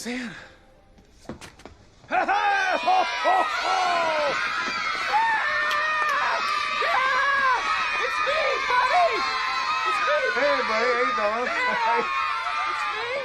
Santa. Ha ha! Ho ho ho! Yeah! It's me, buddy! It's me! Hey, buddy, how you doing? Yeah! It's me!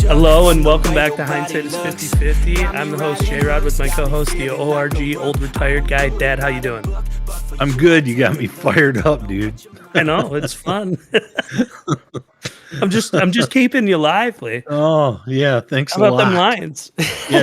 Hello and welcome back to Hindsight is 50/50. I'm the host J-Rod with my co-host the ORG old retired guy. Dad, how you doing? I'm good. You got me fired up, dude. I know, it's fun. I'm just keeping you lively. Oh yeah, thanks How a about them lot. lines? Yeah,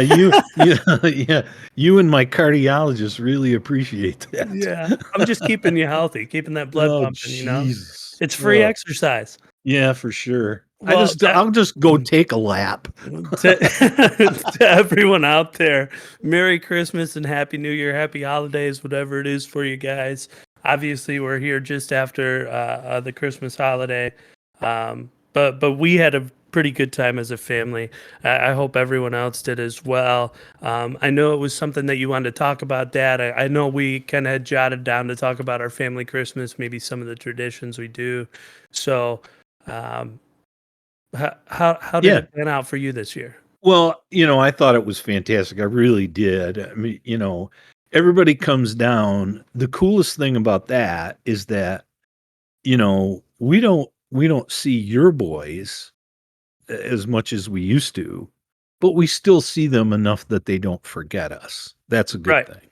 you and my cardiologist really appreciate that. Yeah, I'm just keeping you healthy, keeping that blood Oh pumping. Jesus. It's free Oh, exercise. yeah, for sure. Well, I'll just go take a lap. to everyone out there, Merry Christmas and Happy New Year, Happy Holidays, whatever it is for you guys. Obviously, we're here just after the Christmas holiday, but we had a pretty good time as a family. I hope everyone else did as well. I know it was something that you wanted to talk about, Dad. I know we kind of had jotted down to talk about our family Christmas, maybe some of the traditions we do. So, how did it pan out for you this year? Well, I thought it was fantastic. I really did. I mean, everybody comes down. The coolest thing about that is that, we don't see your boys as much as we used to, but we still see them enough that they don't forget us. That's a good Right. thing.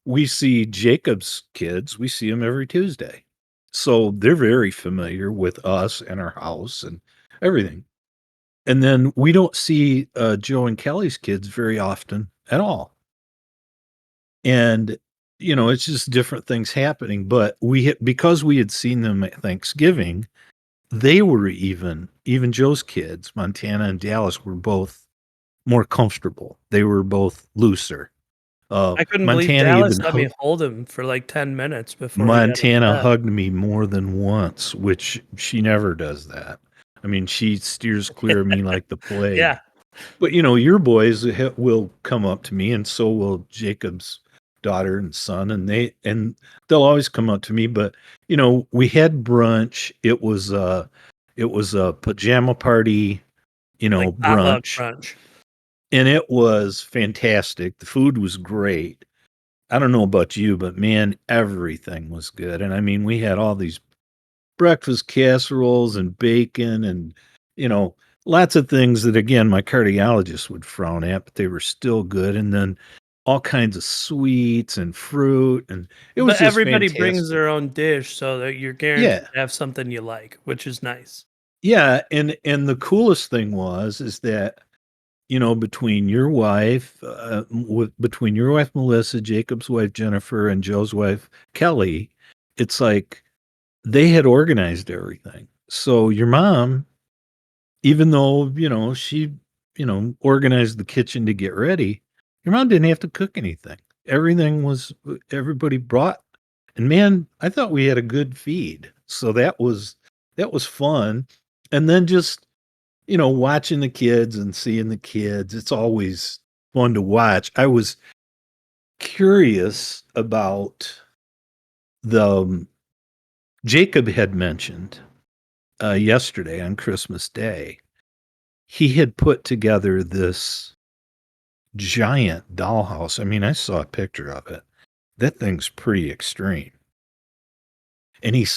We see Jacob's kids, we see them every Tuesday. So they're very familiar with us and our house and everything. And then we don't see Joe and Kelly's kids very often at all. And it's just different things happening, but because we had seen them at Thanksgiving, they were even Joe's kids, Montana and Dallas, were both more comfortable. They were both looser. I couldn't believe Montana Dallas even let me hold him for like 10 minutes before Montana he got upset. hugged me more than once, which she never does that. I mean, she steers clear of me like the plague. Yeah. But your boys will come up to me, and so will Jacob's daughter and son, and they'll always come up to me. But we had brunch. It was a pajama party, Like potluck brunch, and it was fantastic. The food was great. I don't know about you, but man, everything was good. And I mean, we had all these breakfast casseroles and bacon and lots of things that, again, my cardiologist would frown at, but they were still good. And then all kinds of sweets and fruit, and it was But just everybody fantastic. brings their own dish so that you're guaranteed to have something you like, which is nice. Yeah, and the coolest thing is that between your wife, Melissa, Jacob's wife Jennifer, and Joe's wife Kelly, it's like they had organized everything. So your mom, even though she organized the kitchen to get ready, your mom didn't have to cook anything. Everybody brought, and man, I thought we had a good feed. So that was fun. And then just watching the kids and seeing the kids, it's always fun to watch. I was curious about Jacob had mentioned yesterday on Christmas Day, he had put together this giant dollhouse. I mean, I saw a picture of it. That thing's pretty extreme. And he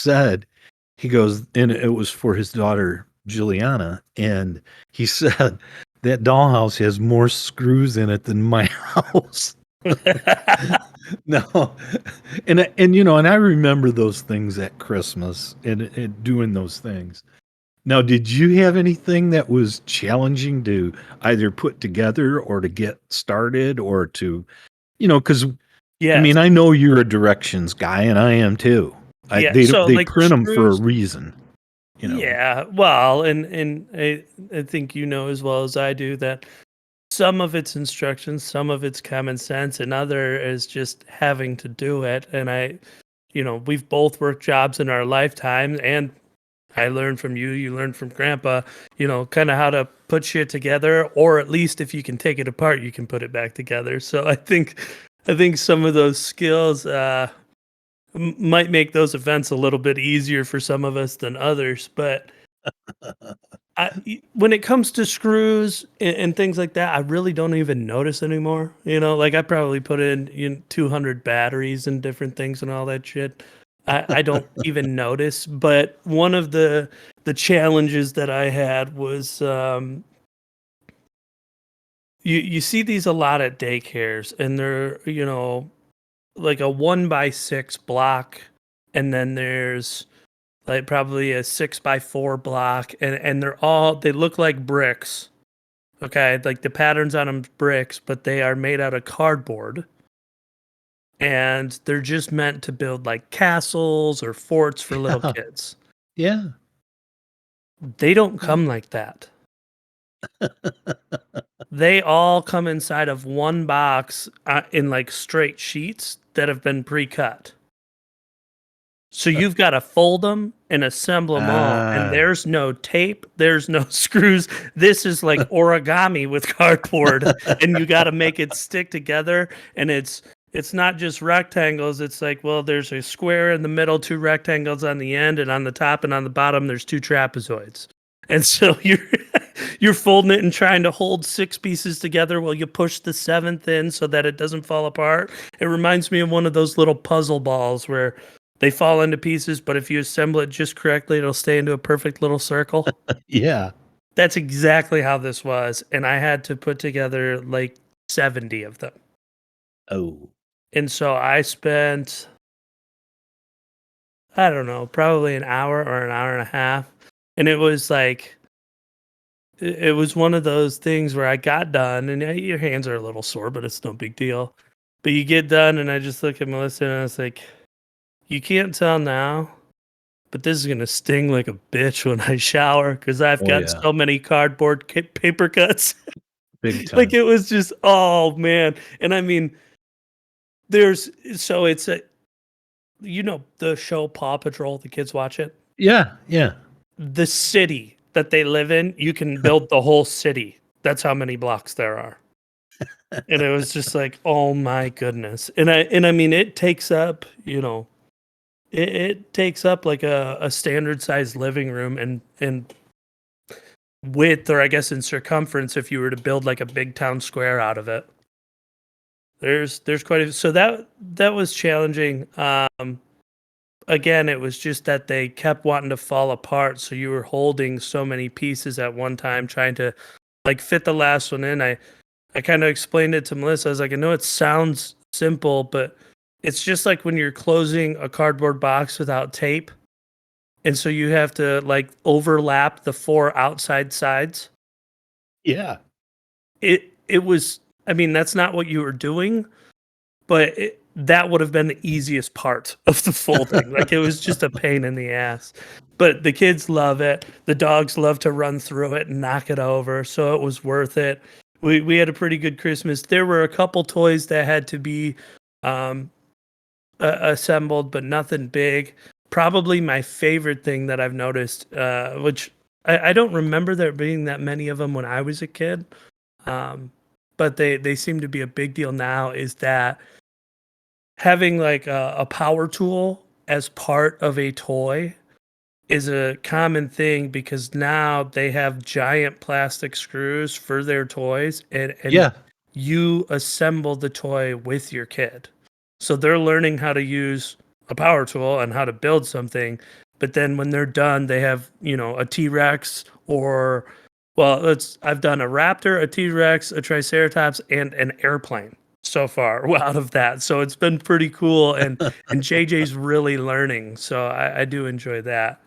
goes, and it was for his daughter, Juliana. And he said, that dollhouse has more screws in it than my house. No. And I remember those things at Christmas and doing those things. Now, did you have anything that was challenging to either put together or to get started or to, because Yes. I mean, I know you're a directions guy and I am too. They like print them for a screws, reason. Yeah, well, and I think as well as I do that some of it's instructions, some of it's common sense, and other is just having to do it. And we've both worked jobs in our lifetime, and I learned from you, you learned from Grandpa, kind of how to put shit together, or at least if you can take it apart, you can put it back together. So I think some of those skills might make those events a little bit easier for some of us than others. But when it comes to screws and things like that, I really don't even notice anymore. Like I probably put in 200 batteries and different things and all that shit. I don't even notice. But one of the challenges that I had was you see these a lot at daycares, and they're like a 1x6 block, and then there's like probably a 6x4 block, and they look like bricks. Okay, like the patterns on them bricks, but they are made out of cardboard, and they're just meant to build like castles or forts for little Yeah. kids. Yeah. They don't come like that. They all come inside of one box in like straight sheets that have been pre-cut. So you've got to fold them and assemble them all, and there's no tape, there's no screws. This is like origami with cardboard, and you got to make it stick together. And it's not just rectangles. It's like, well, there's a square in the middle, 2 rectangles on the end, and on the top and on the bottom, there's 2 trapezoids. And so you're folding it and trying to hold 6 pieces together while you push the 7th in so that it doesn't fall apart. It reminds me of one of those little puzzle balls where they fall into pieces, but if you assemble it just correctly, it'll stay into a perfect little circle. Yeah. That's exactly how this was. And I had to put together like 70 of them. Oh. And so I spent, I don't know, probably an hour or an hour and a half. And it was like, it was one of those things where I got done, and your hands are a little sore, but it's no big deal. But you get done, and I just look at Melissa, and I was like, you can't tell now, but this is going to sting like a bitch when I shower because I've got so many cardboard paper cuts. Big time. Like it was just, oh man. And I mean, it's the show Paw Patrol, the kids watch it. Yeah. Yeah. The city that they live in, you can build the whole city. That's how many blocks there are. And it was just like, oh my goodness. And I mean, it takes up, it takes up like a standard sized living room and width, or I guess in circumference, if you were to build like a big town square out of it. There's quite a, so that was challenging. Again, it was just that they kept wanting to fall apart, so you were holding so many pieces at one time trying to like fit the last one in. I kind of explained it to Melissa. I was like, I know it sounds simple, but it's just like when you're closing a cardboard box without tape. And so you have to like overlap the 4 outside sides. Yeah. It was, I mean, that's not what you were doing, but that would have been the easiest part of the folding. Like it was just a pain in the ass. But the kids love it. The dogs love to run through it and knock it over. So it was worth it. We had a pretty good Christmas. There were a couple toys that had to be assembled, but nothing big. Probably my favorite thing that I've noticed, which I don't remember there being that many of them when I was a kid, but they seem to be a big deal now, is that having like a power tool as part of a toy is a common thing, because now they have giant plastic screws for their toys, and you assemble the toy with your kid. So they're learning how to use a power tool and how to build something. But then when they're done, they have, a T-Rex or, I've done a raptor, a T-Rex, a Triceratops, and an airplane so far out of that. So it's been pretty cool. And JJ's really learning. So I do enjoy that.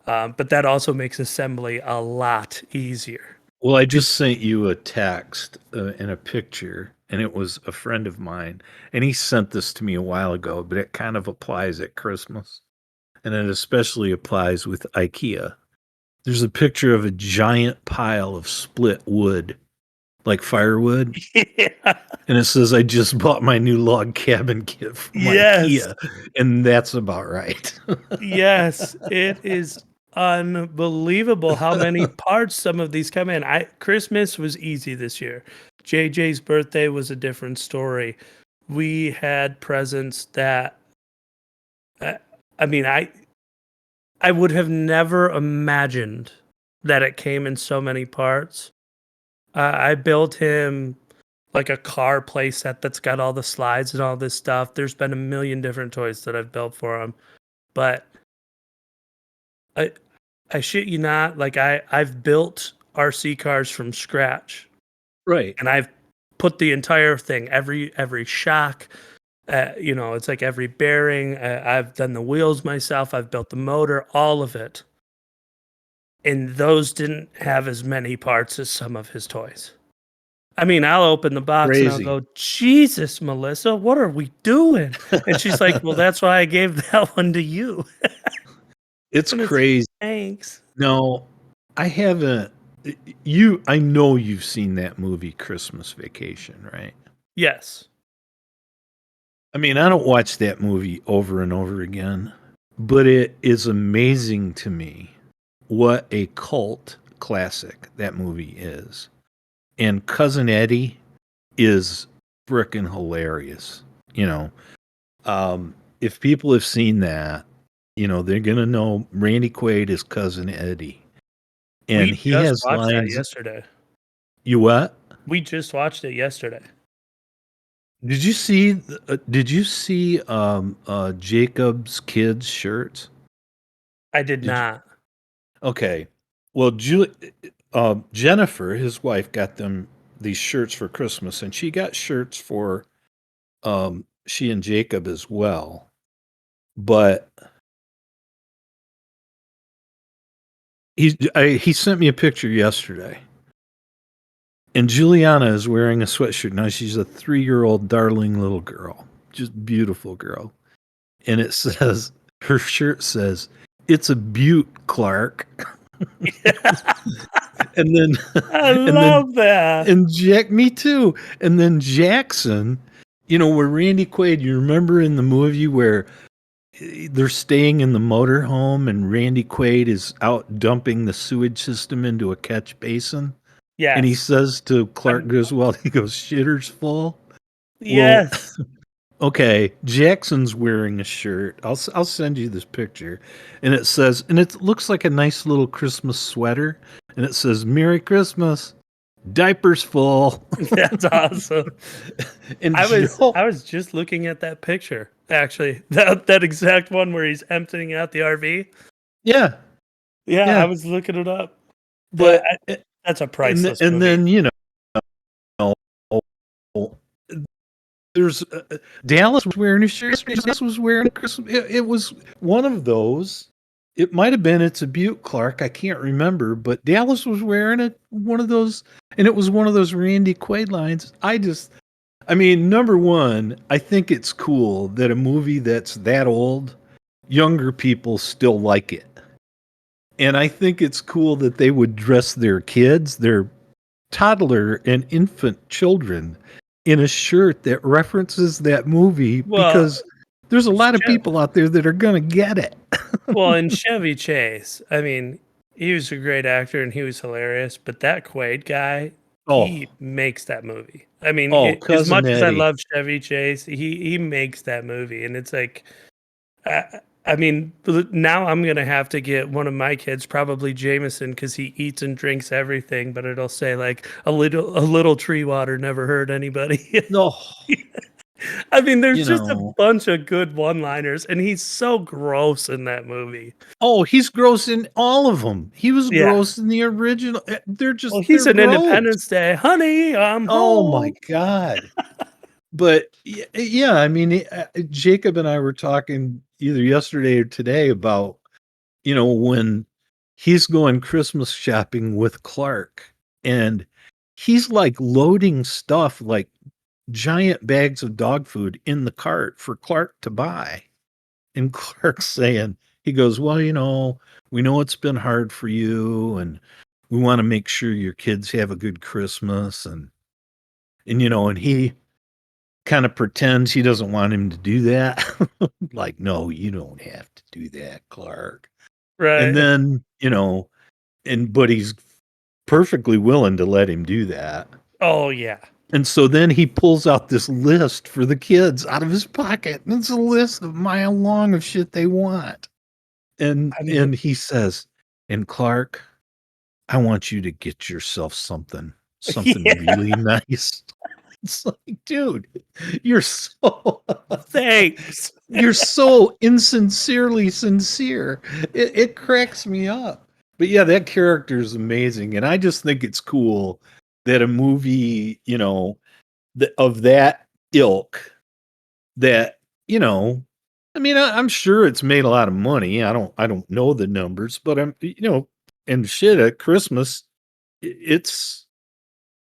But that also makes assembly a lot easier. Well, I just sent you a text and a picture, and it was a friend of mine, and he sent this to me a while ago, but it kind of applies at Christmas, and it especially applies with IKEA. There's a picture of a giant pile of split wood like firewood, Yeah. and it says, "I just bought my new log cabin kit from Yes. IKEA," and that's about right. Yes. It is unbelievable how many parts some of these come in. Christmas was easy this year. JJ's birthday was a different story. We had presents that uh, I mean, I would have never imagined that it came in so many parts. I built him like a car playset that's got all the slides and all this stuff. There's been a million different toys that I've built for him, but I I shit you not, like I've built RC cars from scratch, Right. and I've put the entire thing, every shock, it's like every bearing. I've done the wheels myself. I've built the motor, all of it, and those didn't have as many parts as some of his toys. I mean, I'll open the box and I'll Crazy. go, Jesus, Melissa, what are we doing? And she's like, well, that's why I gave that one to you. It's And it's crazy. thanks. No, I haven't. I know you've seen that movie Christmas Vacation, right? Yes. I mean, I don't watch that movie over and over again, but it is amazing to me what a cult classic that movie is. And Cousin Eddie is frickin' hilarious. If people have seen that, they're gonna know Randy Quaid is Cousin Eddie, and We he just has watched that lines. yesterday. You what? We just watched it yesterday. Did you see? Did you see Jacob's kids' shirts? I did Did you? not. Okay. Well, Jennifer, his wife, got them these shirts for Christmas, and she got shirts for she and Jacob as well. But he sent me a picture yesterday, and Juliana is wearing a sweatshirt. Now she's a 3-year-old darling little girl, just beautiful girl, and it says her shirt says, "It's a beaut, Clark." And then I and then love that. and me too. And then Jackson, where Randy Quaid, you remember in the movie where they're staying in the motorhome and Randy Quaid is out dumping the sewage system into a catch basin? And he Yes. says to Clark I'm- Griswold, he goes, "Shitter's full." Well, Yes. okay, Jackson's wearing a shirt. I'll send you this picture, and it says, and it looks like a nice little Christmas sweater, and it says, "Merry Christmas, diapers full." That's awesome. And I was just looking at that picture, actually. That exact one where he's emptying out the RV. yeah, Yeah, yeah, I was looking it up. but That's a priceless and movie. then there's Dallas was wearing a shirt. Dallas was wearing a Christmas. It was one of those. It might have been It's a Butte, Clark. I can't remember, but Dallas was wearing one of those, and it was one of those Randy Quaid lines. I mean, number one, I think it's cool that a movie that's that old, younger people still like it. And I think it's cool that they would dress their kids, their toddler and infant children, in a shirt that references that movie, Well, because there's a lot of Chev- people out there that are going to get it. well, and Chevy Chase, I mean, he was a great actor and he was hilarious, but that Quaid guy, he makes that movie. I mean, as Cousin much as I Eddie. love Chevy Chase, he makes that movie, and it's like, I mean, now I'm gonna have to get one of my kids, probably Jameson, because he eats and drinks everything, but it'll say like a little tree water never hurt anybody. No, I mean, there's you just a know. bunch of good one-liners, and he's so gross in that movie. Oh, he's gross in all of them. He was Yeah. gross in the original. They're Well, he's they're an gross. Independence Day, honey. I'm Oh home. my God. But yeah, I mean, Jacob and I were talking either yesterday or today about, when he's going Christmas shopping with Clark, and he's like loading stuff like giant bags of dog food in the cart for Clark to buy. And Clark's saying, he goes, "Well, we know it's been hard for you, and we want to make sure your kids have a good Christmas." And And, and he kind of pretends he doesn't want him to do that. Like, no, you don't have to do that, Clark. And Right. then, but he's perfectly willing to let him do that. Oh yeah. And so then he pulls out this list for the kids out of his pocket. And it's a list of mile long of shit they want. And I mean, he says, and Clark, I want you to get yourself something yeah. really nice. It's like, dude, you're so Thanks. you're so insincerely sincere. It cracks me up. But yeah, that character is amazing. And I just think it's cool that a movie, of that ilk that, I mean, I'm sure it's made a lot of money. I don't know the numbers, but and shit at Christmas, it's,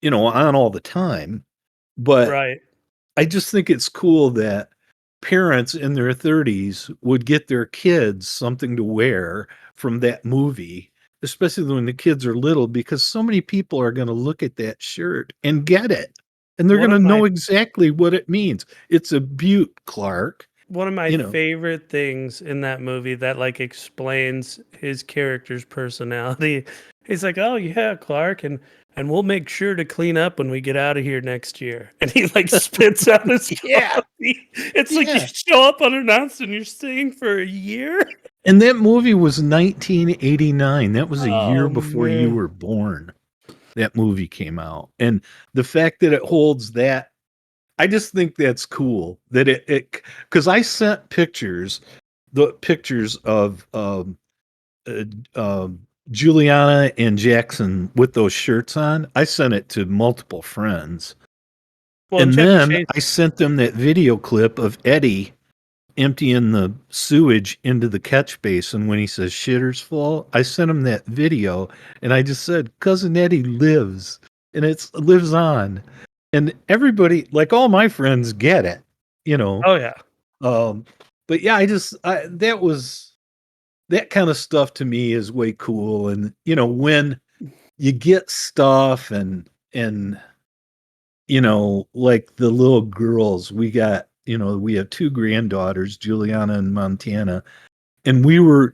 on all the time. But Right. I just think it's cool that parents in their 30s would get their kids something to wear from that movie, especially when the kids are little, because so many people are going to look at that shirt and get it. And they're One going to of my know exactly what it means. It's a beaut, Clark. one of my You know, favorite things in that movie that like explains his character's personality. He's like, "Oh yeah, Clark, and we'll make sure to clean up when we get out of here next year." And he like spits out his Yeah. coffee. It's like you Yeah. show up unannounced and you're staying for a year. And that movie was 1989. That was a year Oh before you man. were born. That movie came out. And the fact that it holds that, I just think that's cool that because I sent the pictures of uh, um, Juliana and Jackson with those shirts on. I sent it to multiple friends. Well, and And Chevy then Chase. I sent them that video clip of Eddie emptying the sewage into the catch basin when he says shitter's full. I sent him that video and I just said, Cousin Eddie lives and it lives on. And everybody, like all my friends, get it, you know. Oh yeah. Um, but yeah, that kind of stuff to me is way cool. And when you get stuff and like the little girls, we have two granddaughters, Juliana and Montana, and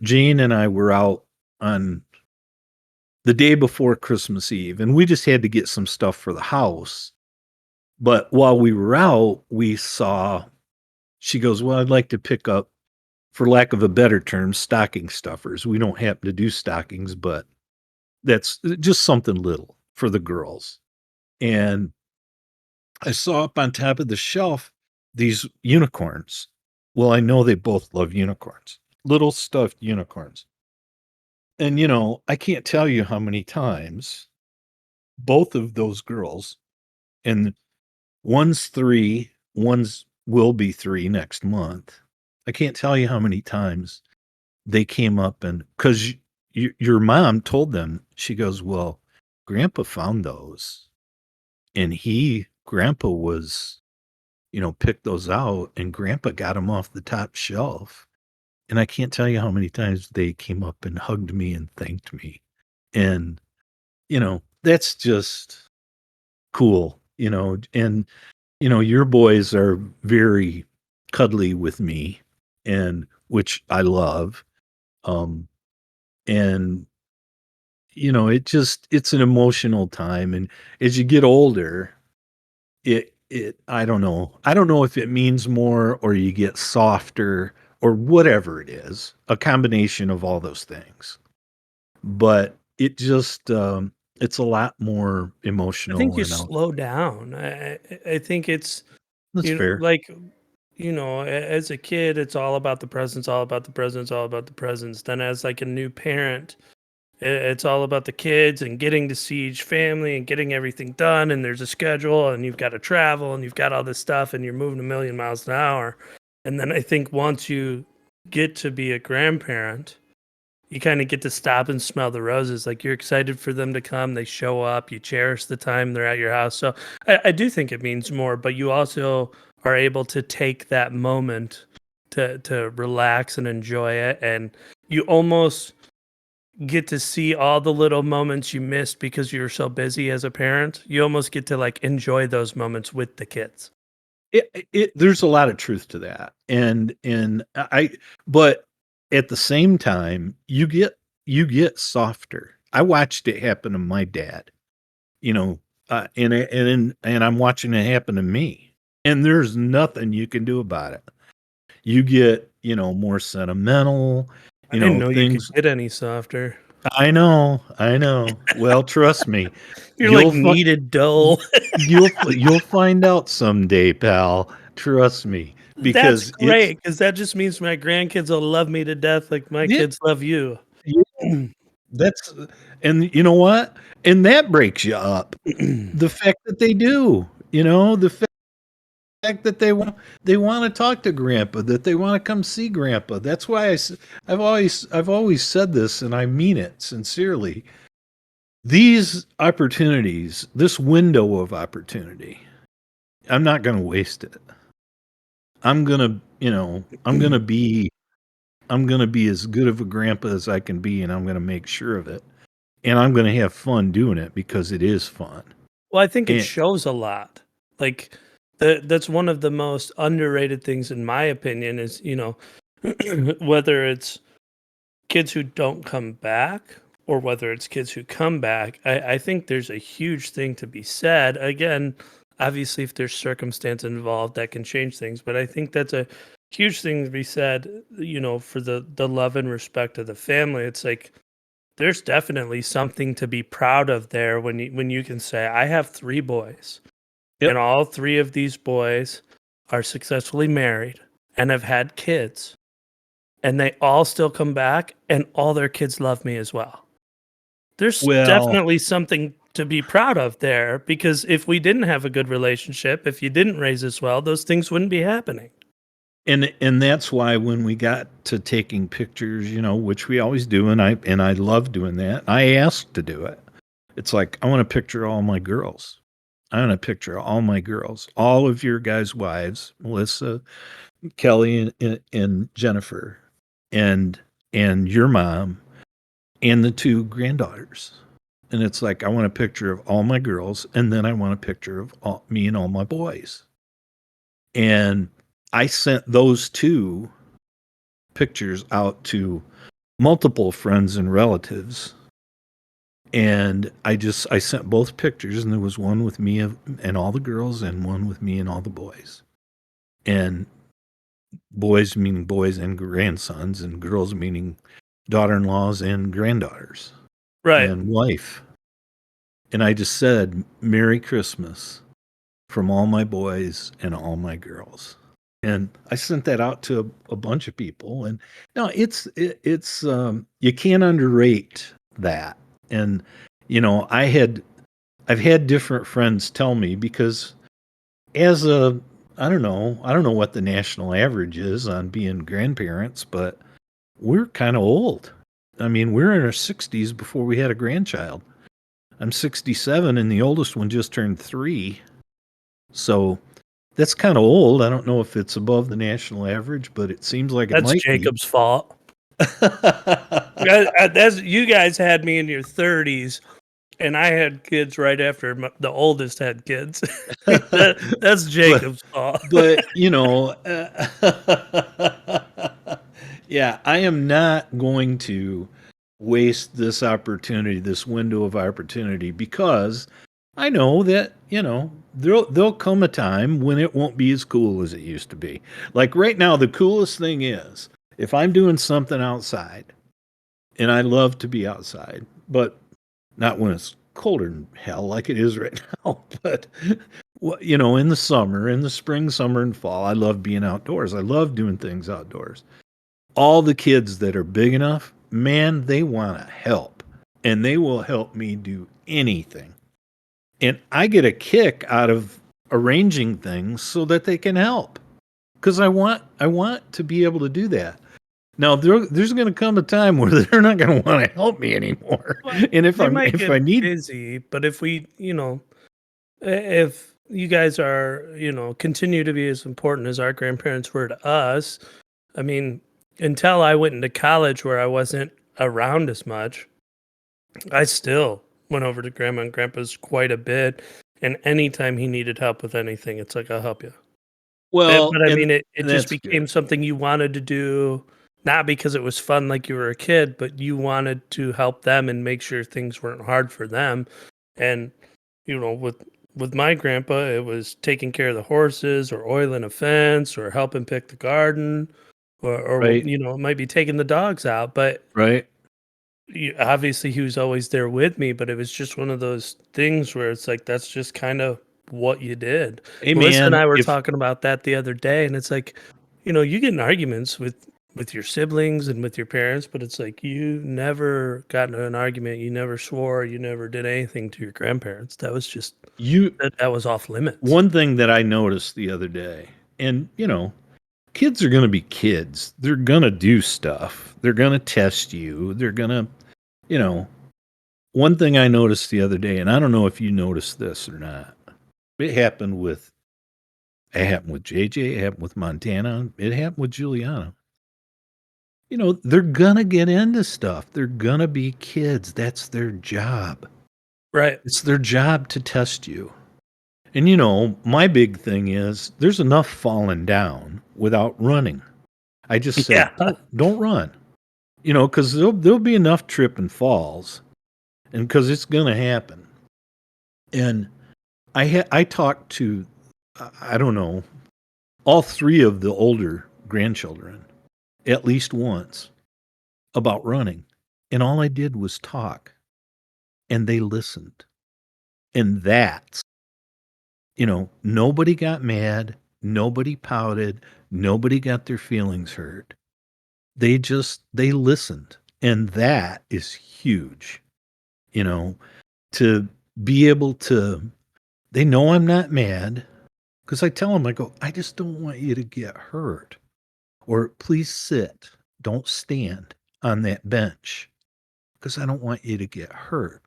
Jane and I were out on the day before Christmas Eve, and we just had to get some stuff for the house. But while we were out, she goes, well, I'd like to pick up, for lack of a better term, stocking stuffers. We don't happen to do stockings, but that's just something little for the girls. And I saw up on top of the shelf these unicorns. Well, I know they both love unicorns, little stuffed unicorns. And, I can't tell you how many times both of those girls, and one's 3, one's will be 3 next month. I can't tell you how many times they came up and because your mom told them, she goes, well, Grandpa found those and Grandpa was, picked those out and Grandpa got them off the top shelf. And I can't tell you how many times they came up and hugged me and thanked me. And, that's just cool, and, your boys are very cuddly with me and which I love. Um, and, it's an emotional time. And as you get older, I don't know. I don't know if it means more or you get softer or whatever it is, a combination of all those things. But it's a lot more I think emotional you and out. slow down. I think it's That's fair. like as a kid, it's all about the presents, all about the presents, all about the presents. Then as like a new parent, it's all about the kids and getting to see each family and getting everything done. And there's a schedule, and you've got to travel, and you've got all this stuff, and you're moving a million miles an hour. And then I think once you get to be a grandparent, you kind of get to stop and smell the roses. Like you're excited for them to come. They show up. You cherish the time they're at your house. So I do think it means more, but you also are able to take that moment to relax and enjoy it. And you almost get to see all the little moments you missed because you were so busy as a parent. You almost get to like enjoy those moments with the kids. There's a lot of truth to that, and but at the same time, you get softer. I watched it happen to my dad, and I'm watching it happen to me, and there's nothing you can do about it. You get, more sentimental, I didn't know you could things. get any softer. I know. Well, trust me, You're like you'll fi- kneaded dough. you'll find out someday, pal. Trust me, That's because it's great because that just means my grandkids will love me to death like my yeah, kids love you. yeah, that's and you know what? And that breaks you up. The fact that they do, the fact that they want to talk to grandpa, that they want to come see grandpa. That's why I've always said this, and I mean it sincerely. These opportunities, this window of opportunity, I'm not going to waste it. I'm going to, I'm going to be as good of a grandpa as I can be, and I'm going to make sure of it. And I'm going to have fun doing it because it is fun. Well, I think it And shows a lot. Like that's one of the most underrated things in my opinion is, whether it's kids who don't come back or whether it's kids who come back, I think there's a huge thing to be said. Again, obviously if there's circumstance involved that can change things, but I think that's a huge thing to be said, for the love and respect of the family. It's like there's definitely something to be proud of there when you can say, I have 3 boys, and yep. all 3 of these boys are successfully married and have had kids, and they all still come back, and all their kids love me as well. There's Well, definitely something to be proud of there, because if we didn't have a good relationship, if you didn't raise us well, those things wouldn't be happening. and that's why when we got to taking pictures, which we always do, and I love doing that. I asked to do it. It's like I want to picture all my girls. I want to picture all my girls, all of your guys' wives, Melissa, Kelly, and Jennifer, and your mom, and the 2 granddaughters. And it's like I want a picture of all my girls, and then I want a picture of me and all my boys. And I sent those 2 pictures out to multiple friends and relatives. And I sent both pictures, and there was one with me and all the girls, and one with me and all the boys. And boys meaning boys and grandsons, and girls meaning daughter-in-laws and granddaughters Right. and wife. And I just said, Merry Christmas from all my boys and all my girls. And I sent that out to a bunch of people. And no, it's you can't underrate that. And I've had different friends tell me, because as a I don't know what the national average is on being grandparents, but we're kind of old. I mean, we're in our 60s before we had a grandchild. I'm 67, and the oldest one just turned 3. So that's kind of old. I don't know if it's above the national average, but it seems like it That's might Jacob's fault. be. That's you guys had me in your 30s, and I had kids right after the oldest had kids. That's Jacob's fault. But yeah, I am not going to waste this opportunity, this window of opportunity, because I know that there'll come a time when it won't be as cool as it used to be. Like right now, the coolest thing is if I'm doing something outside, and I love to be outside, but not when it's colder than hell like it is right now. But in the summer, in the spring, summer, and fall, I love being outdoors. I love doing things outdoors. All the kids that are big enough, man, they want to help, and they will help me do anything. And I get a kick out of arranging things so that they can help, because I want to be able to do that. Now there's going to come a time where they're not going to want to help me anymore. Well, And if they might I get need, busy, but if we, if you guys are, continue to be as important as our grandparents were to us, I mean, until I went into college where I wasn't around as much, I still went over to Grandma and Grandpa's quite a bit. And anytime he needed help with anything, it's like, I'll help you. Well, But I and mean, it just that's became good. something you wanted to do, not because it was fun like you were a kid, but you wanted to help them and make sure things weren't hard for them. And with my grandpa, it was taking care of the horses or oiling a fence or helping pick the garden or Right, it might be taking the dogs out. But right. obviously he was always there with me, but it was just one of those things where it's like that's just kind of what you did. Hey, Melissa and man, I were if talking about that the other day, and it's like, you get in arguments with your siblings and with your parents, but it's like you never got into an argument, you never swore, you never did anything to your grandparents. That was just you that was off limits. one thing that I noticed the other day, and kids are gonna be kids. They're gonna do stuff. They're gonna test you. They're gonna, you know. One thing I noticed the other day, and I don't know if you noticed this or not. It happened with JJ, it happened with Montana, it happened with Juliana. They're gonna get into stuff. They're gonna be kids. That's their job. Right. It's their job to test you. And my big thing is there's enough falling down without running. I just say Yeah. don't run. Because there'll be enough trip and falls, and because it's gonna happen. And I talked to I don't know, all three of the older grandchildren at least once about running, and all I did was talk, and they listened, and nobody got mad, nobody pouted, nobody got their feelings hurt. They listened, and that is huge. You know, to be able to they know I'm not mad because I tell them, I go, I just don't want you to get hurt. Or please sit, don't stand on that bench because I don't want you to get hurt.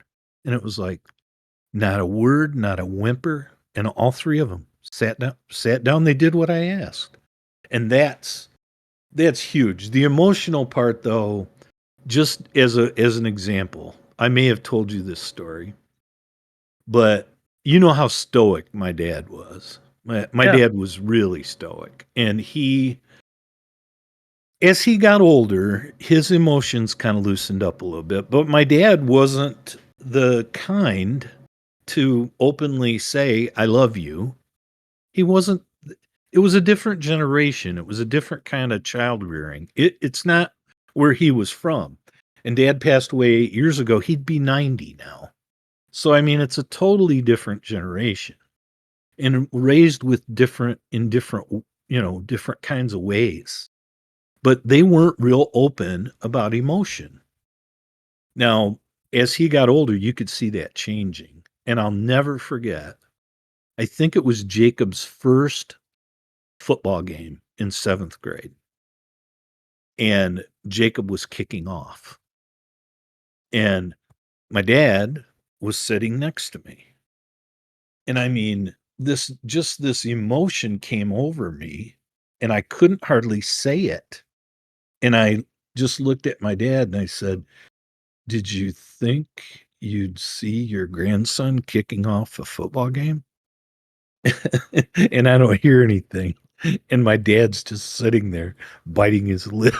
And it was like not a word, not a whimper, and all three of them sat down, they did what I asked. And that's huge. The emotional part though, just as an example, I may have told you this story, but you know how stoic my dad was. My Yeah. dad was really stoic, and as he got older, his emotions kind of loosened up a little bit. But my dad wasn't the kind to openly say, I love you. He wasn't, it was a different generation. It was a different kind of child rearing. It's not where he was from. And dad passed away 8 years ago. He'd be 90 now. So, I mean, it's a totally different generation and raised with different kinds of ways. But they weren't real open about emotion. Now, as he got older, you could see that changing. And I'll never forget, I think it was Jacob's first football game in 7th grade. And Jacob was kicking off. And my dad was sitting next to me. And I mean, this emotion came over me, and I couldn't hardly say it. And I just looked at my dad and I said, did you think you'd see your grandson kicking off a football game? And I don't hear anything. And my dad's just sitting there biting his lip.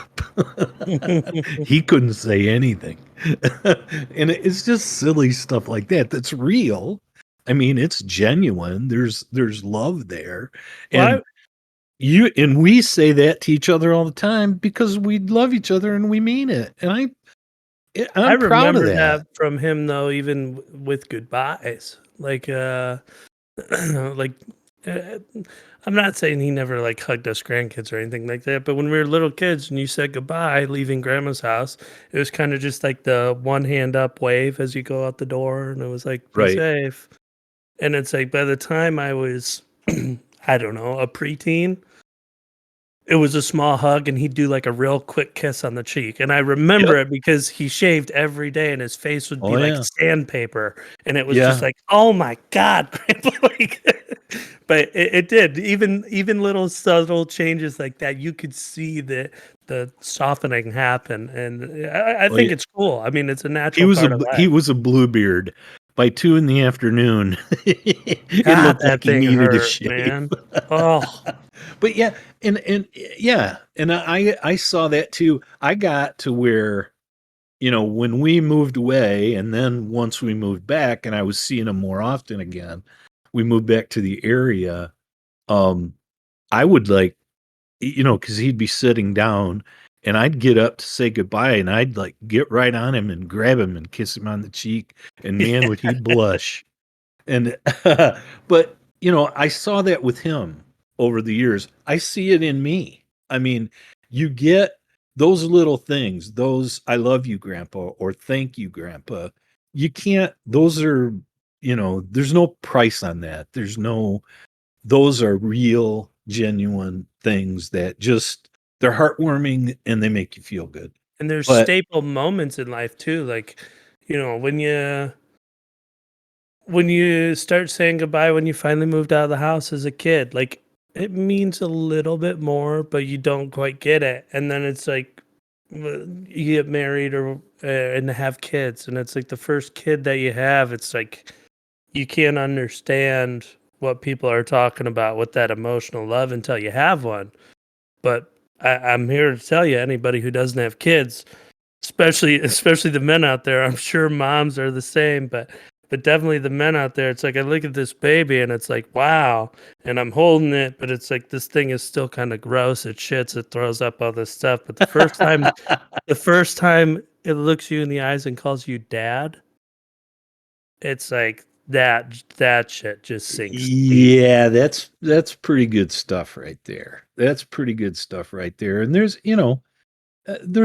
He couldn't say anything. And it's just silly stuff like that that's real. I mean, it's genuine. There's love there. And Well, we say that to each other all the time because we love each other and we mean it. And I I'm proud of remember that. that from him though, even with goodbyes. Like like uh, I'm not saying he never like hugged us grandkids or anything like that, but when we were little kids and you said goodbye leaving grandma's house, it was kind of just like the one hand up wave as you go out the door, and it was like be Right. safe. And it's like by the time I was I don't know, a preteen, it was a small hug, and he'd do, like, a real quick kiss on the cheek, and I remember Yep. it because he shaved every day, and his face would Oh be like yeah. sandpaper, and it was just Yeah. like, "Oh my god, grandpa," like But it did. Even little subtle changes like that, you could see the softening happen, and I Oh think yeah, it's cool. I mean, it's a natural part of he life. was a Bluebeard. By 2 in the afternoon, it God, looked like that he thing needed a hurt, shave. man. Oh, But yeah, and yeah, and I saw that too. I got to where, when we moved away, and then once we moved back, and I was seeing him more often again, we moved back to the area. Um, I would like, because he'd be sitting down, and I'd get up to say goodbye, and I'd like get right on him and grab him and kiss him on the cheek, and man, would he blush. And but I saw that with him over the years. I see it in me. I mean, you get those little things, those "I love you, Grandpa" or "Thank you, Grandpa." You can't. Those are, there's no price on that. There's no. Those are real, genuine things that just they're heartwarming and they make you feel good. and there's But staple moments in life too, like when you start saying goodbye when you finally moved out of the house as a kid, like it means a little bit more, but you don't quite get it. And then it's like you get married or and have kids, and it's like the first kid that you have. It's like you can't understand what people are talking about with that emotional love until you have one. But I'm here to tell you, anybody who doesn't have kids, especially the men out there. I'm sure moms are the same, but definitely the men out there. It's like I look at this baby and it's like wow, and I'm holding it, but it's like this thing is still kind of gross. It shits. It throws up all this stuff. But the first time it looks you in the eyes and calls you dad, it's like that shit just sinks deep. yeah, that's pretty good stuff right there. That's pretty good stuff right there. And there's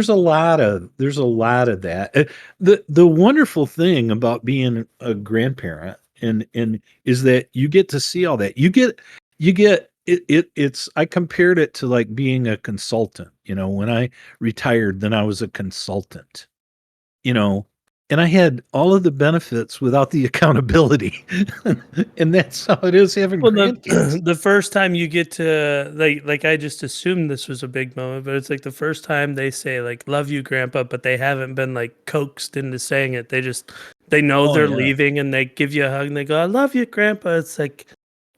a lot of that. The wonderful thing about being a grandparent and is that you get to see all that. You get it's I compared it to like being a consultant. When I retired, then I was a consultant. you know, and I had all of the benefits without the accountability. And that's how it is having Well, the grandkids. the first time you get to like I just assumed this was a big moment, but it's like the first time they say like "Love you, Grandpa," but they haven't been like coaxed into saying it. They know Oh they're yeah. leaving and they give you a hug and they go, "I love you, Grandpa." It's like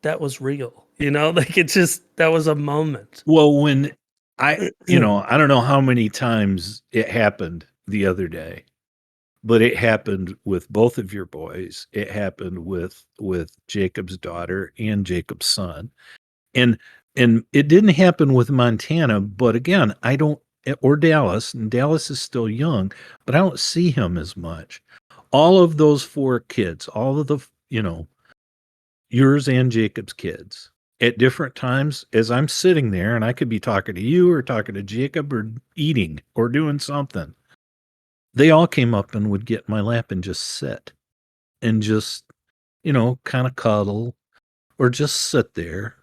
that was real, like it just that was a moment. Well, when I don't know how many times it happened the other day, but it happened with both of your boys. It happened with Jacob's daughter and Jacob's son. And it didn't happen with Montana, but again, I don't or Dallas, and Dallas is still young, but I don't see him as much. All of those four kids, all of the, yours and Jacob's kids, at different times as I'm sitting there and I could be talking to you or talking to Jacob or eating or doing something, they all came up and would get in my lap and just sit and just, kind of cuddle or just sit there.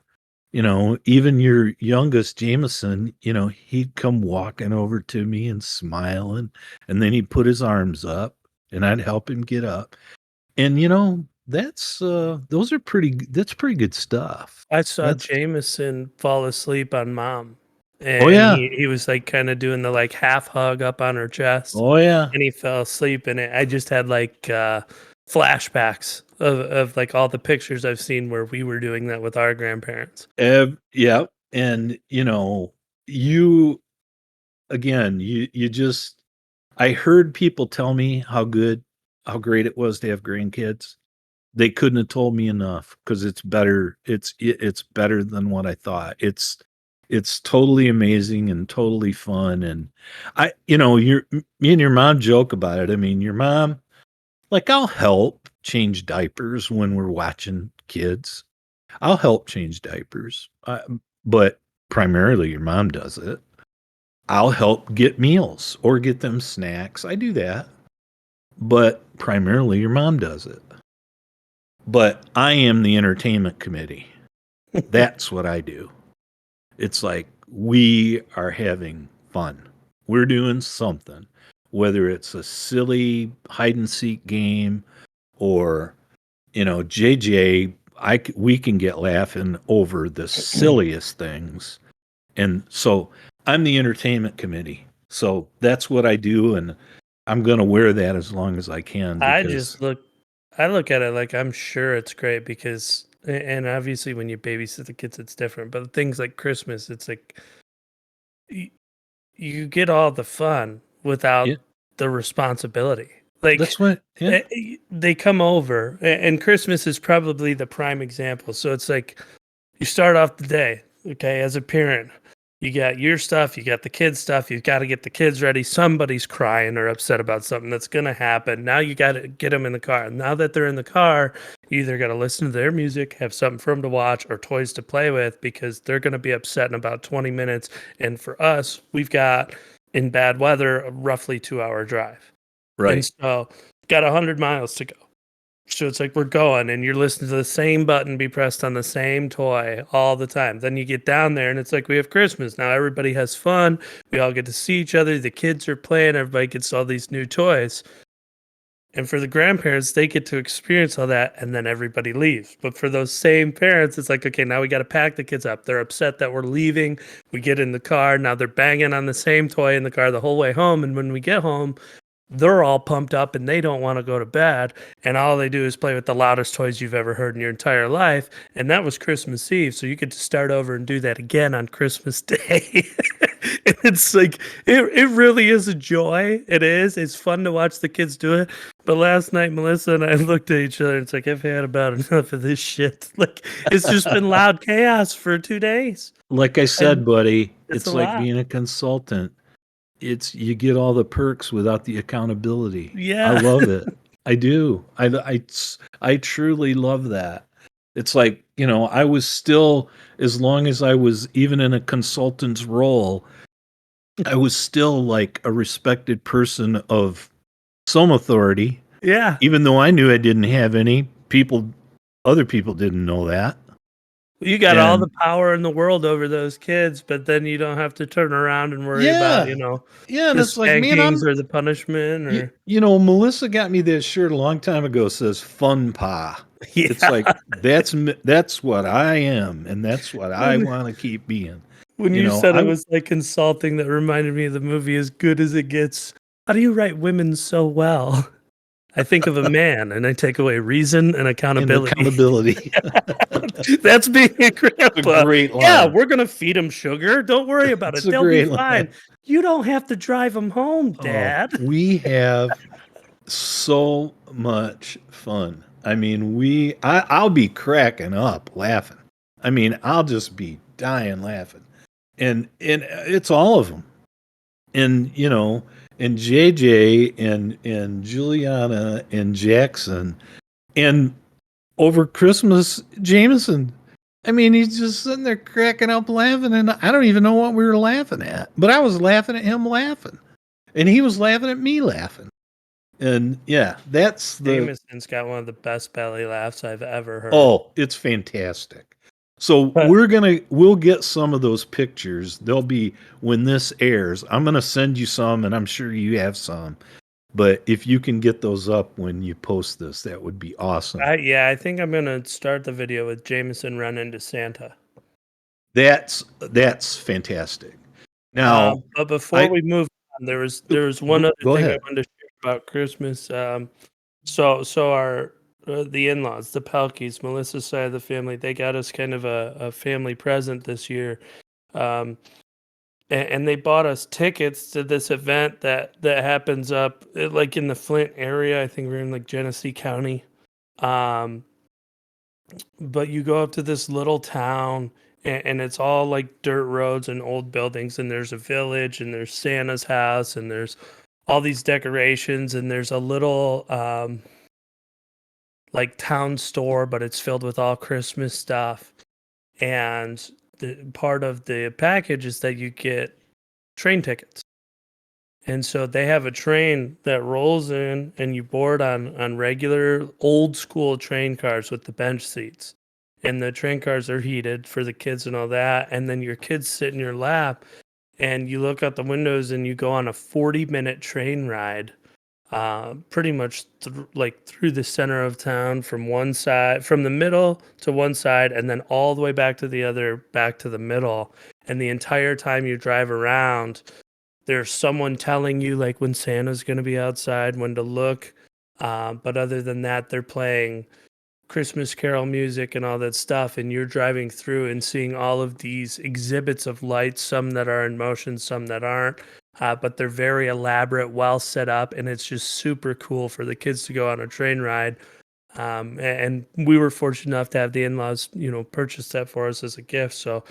Even your youngest Jameson, he'd come walking over to me and smiling, and then he'd put his arms up and I'd help him get up. And that's pretty good stuff. I saw That's Jameson fall asleep on mom, Oh and yeah. he was like kind of doing the like half hug up on her chest. Oh yeah. And he fell asleep in it. I just had like flashbacks of like all the pictures I've seen where we were doing that with our grandparents. Yeah. And you again, you just I heard people tell me how great it was to have grandkids. They couldn't have told me enough because it's better. It's better than what I thought. It's totally amazing and totally fun. And me and your mom joke about it. I mean, your mom, like, I'll help change diapers when we're watching kids. I'll help change diapers, but primarily your mom does it. I'll help get meals or get them snacks. I do that, but primarily your mom does it. But I am the entertainment committee. That's what I do. It's like we are having fun. We're doing something, whether it's a silly hide and seek game or, JJ, we can get laughing over the silliest things. And so I'm the entertainment committee. So that's what I do, and I'm going to wear that as long as I can because I look at it like I'm sure it's great because, and obviously when you babysit the kids, it's different. But things like Christmas, it's like you, you get all the fun without yeah, the responsibility. Like that's what yeah. they come over, and Christmas is probably the prime example. So it's like you start off the day, okay, as a parent. You got your stuff, you got the kids' stuff, you've got to get the kids ready. Somebody's crying or upset about something that's going to happen. Now you got to get them in the car. Now that they're in the car, you either got to listen to their music, have something for them to watch, or toys to play with because they're going to be upset in about 20 minutes. And for us, we've got, in bad weather, a roughly 2-hour drive. And Right. so got 100 miles to go. So it's like we're going and you're listening to the same button be pressed on the same toy all the time. Then you get down there and it's like we have Christmas. Now everybody has fun. We all get to see each other. The kids are playing. Everybody gets all these new toys. And for the grandparents, they get to experience all that and then everybody leaves. But for those same parents, it's like, okay, now we got to pack the kids up. They're upset that we're leaving. We get in the car. Now they're banging on the same toy in the car the whole way home. And when we get home, they're all pumped up and they don't want to go to bed. And all they do is play with the loudest toys you've ever heard in your entire life. And that was Christmas Eve. So you get to start over and do that again on Christmas Day. And it's like, it really is a joy. It is. It's fun to watch the kids do it. But last night, Melissa and I looked at each other and it's like, I've had about enough of this shit. Like, it's just been loud chaos for 2 days. Like I said, And buddy, it's it's a like lot. being a consultant. It's you get all the perks without the accountability. I Yeah. love it. I do. I truly love that. It's like, I was still, as long as I was even in a consultant's role, I was still like a respected person of some authority, Yeah. even though I knew I didn't have any. Other people didn't know that. You got all And the power in the world over those kids, but then you don't have to turn around and worry about, yeah, yeah, and the it's like, man, spankings or the punishment you, or Melissa got me this shirt a long time ago. Says "Fun Pa." It's yeah. like that's what I am, and that's what I When want to keep being. when You you know, said it I was like consulting, that reminded me of the movie As Good as It Gets. How do you write women so well? I think of a man and I take away reason and in accountability. accountability. That's being a A grandpa. great Yeah, line. we're gonna feed them sugar. Don't worry about It's it. a They'll be great fine. line. You don't have to drive them home, Oh, Dad. we have so much fun. I mean, I'll be cracking up laughing. I mean, I'll just be dying laughing. And it's all of them. And and JJ and Juliana and Jackson and over Christmas Jameson. I mean, he's just sitting there cracking up laughing, and I don't even know what we were laughing at. But I was laughing at him laughing, and he was laughing at me laughing. And yeah, that's the Jameson's got one of the best belly laughs I've ever heard. it's fantastic. So But we'll get some of those pictures. They'll be when this airs. I'm gonna send you some, and I'm sure you have some. But if you can get those up when you post this, that would be awesome. I think I'm gonna start the video with Jameson run into Santa. That's fantastic. Now, But before I we move on, there was one other go thing I ahead. wanted to share about Christmas. So our the in-laws, the Pelkeys, Melissa's side of the family, they got us kind of a family present this year. Um, and they bought us tickets to this event that happens up like in the Flint area. I think we're in like Genesee County. Um, but you go up to this little town and it's all like dirt roads and old buildings, and there's a village and there's Santa's house and there's all these decorations, and there's a little like town store, but it's filled with all Christmas stuff. And the part of the package is that you get train tickets. And so they have a train that rolls in and you board on regular old school train cars with the bench seats. And the train cars are heated for the kids and all that. And then your kids sit in your lap and you look out the windows and you go on a 40-minute train ride pretty much like through the center of town from one side, from the middle to one side, and then all the way back to the other, back to the middle. And the entire time you drive around, there's someone telling you like when Santa's going to be outside, when to look. But other than that, they're playing Christmas Carol music and all that stuff, and you're driving through and seeing all of these exhibits of lights, some that are in motion, some that aren't, but they're very elaborate, well set up, and it's just super cool for the kids to go on a train ride. And we were fortunate enough to have the in-laws, purchase that for us as a gift. So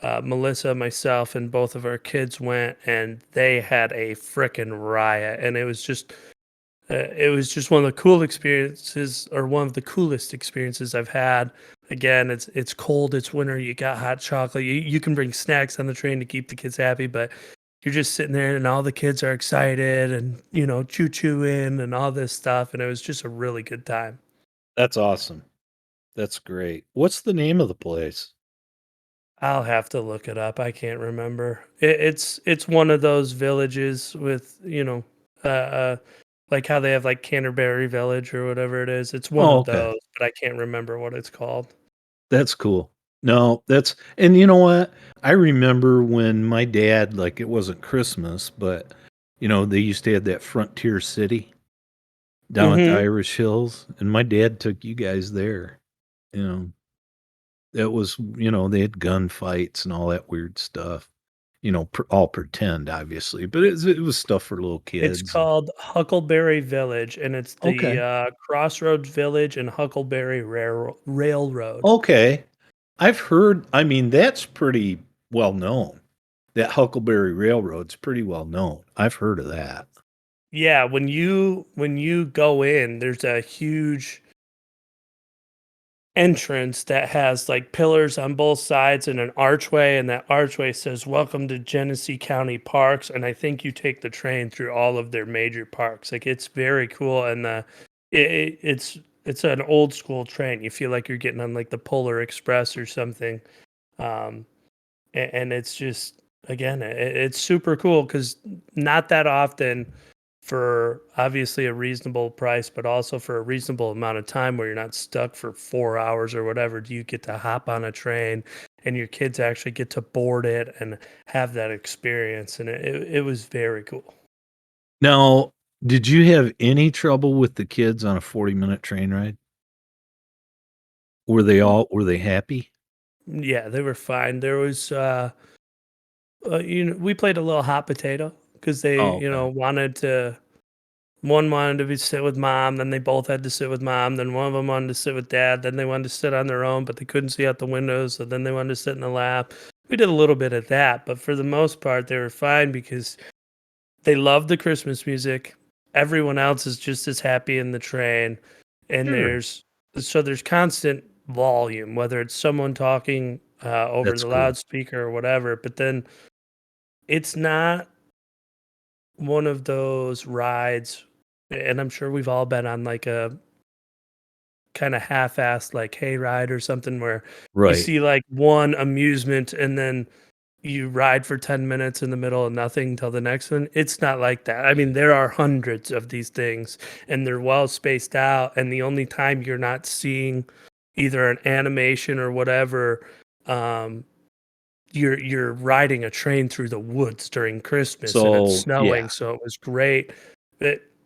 Melissa, myself, and both of our kids went, and they had a frickin' riot, and it was just one of the cool experiences, or one of the coolest experiences I've had. Again, it's cold, it's winter, you got hot chocolate, you can bring snacks on the train to keep the kids happy, but you're just sitting there and all the kids are excited and choo choo in and all this stuff, and it was just a really good time. That's awesome. That's great. What's the name of the place? I'll have to look it up. I can't remember. It's one of those villages with like how they have like Canterbury Village or whatever it is. It's one Oh, of okay. those, but I can't remember what it's called. That's cool. No, and you know what? I remember when my dad, like it wasn't Christmas, but they used to have that Frontier City down at the Hmm. Irish Hills, and my dad took you guys there. You know, that was, they had gunfights and all that weird stuff. All pretend, obviously, but it was stuff for little It's kids. called Huckleberry Village, and it's the Okay. Crossroads Village and Huckleberry Railroad. Okay. I've heard, I mean, that's pretty well known. That Huckleberry Railroad's pretty well known. I've heard of that. Yeah, when you go in, there's a huge entrance that has like pillars on both sides and an archway, and that archway says welcome to Genesee County Parks, and I think you take the train through all of their major parks. Like it's very cool, and it's an old school train. You feel like you're getting on like the Polar Express or something. um and it's just, again, it's super cool because not that often, for obviously a reasonable price, but also for a reasonable amount of time where you're not stuck for 4 hours or whatever, do you get to hop on a train and your kids actually get to board it and have that experience. And it was very cool. Now, did you have any trouble with the kids on a 40-minute train ride? Were they happy? Yeah, they were fine. There was we played a little hot potato because they Oh, okay. wanted to. One wanted to be sit with mom, then they both had to sit with mom, then one of them wanted to sit with dad, then they wanted to sit on their own, but they couldn't see out the windows, so then they wanted to sit in the lap. We did a little bit of that, but for the most part, they were fine because they love the Christmas music. Everyone else is just as happy in the train, and Sure. there's constant volume, whether it's someone talking over That's the cool. loudspeaker or whatever. But then it's not one of those rides, and I'm sure we've all been on like a kind of half-assed like hayride or something where you Right. see like one amusement and then you ride for 10 minutes in the middle of nothing till the next one. It's not like that. I mean, there are hundreds of these things and they're well spaced out, and the only time you're not seeing either an animation or whatever, um you're riding a train through the woods during Christmas and it's So, yeah. snowing, so it was great.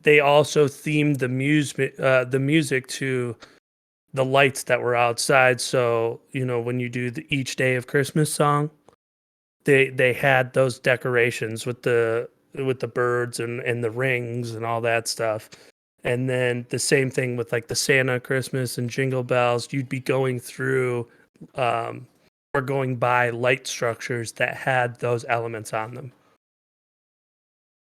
They also themed the music to the lights that were outside. So, when you do the each day of Christmas song, they had those decorations with the birds and the rings and all that stuff. And then the same thing with like the Santa Christmas and Jingle Bells, you'd be going through um or going by light structures that had those elements on them.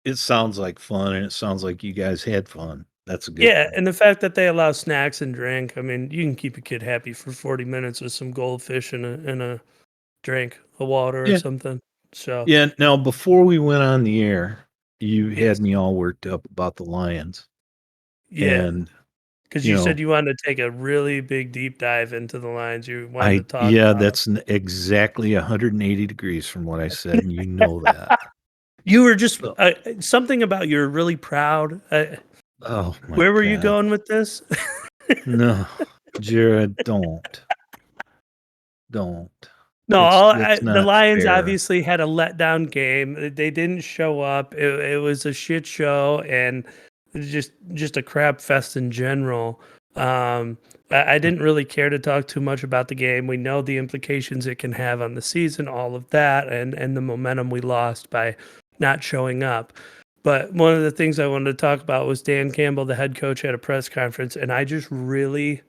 It sounds like fun, and it sounds like you guys had fun. That's a good Yeah, thing. and the fact that they allow snacks and drink, I mean, you can keep a kid happy for 40 minutes with some goldfish and a drink, a water or Yeah. something. So, Yeah, now before we went on the air, you yes. had me all worked up about the Lions, Yeah, and, because you you know, said you wanted to take a really big deep dive into the lines. You wanted to talk about that's exactly 180 degrees from what I said, and you know that. them. You were just So something about you're really proud. Oh my Where were you God. going with this? No, Jared, don't. No, That's the not Lions fair. obviously had a letdown game. They didn't show up. It was a shit show and just a crap fest in general. I didn't really care to talk too much about the game. We know the implications it can have on the season, all of that, and the momentum we lost by not showing up. But one of the things I wanted to talk about was Dan Campbell, the head coach, at a press conference, and I just really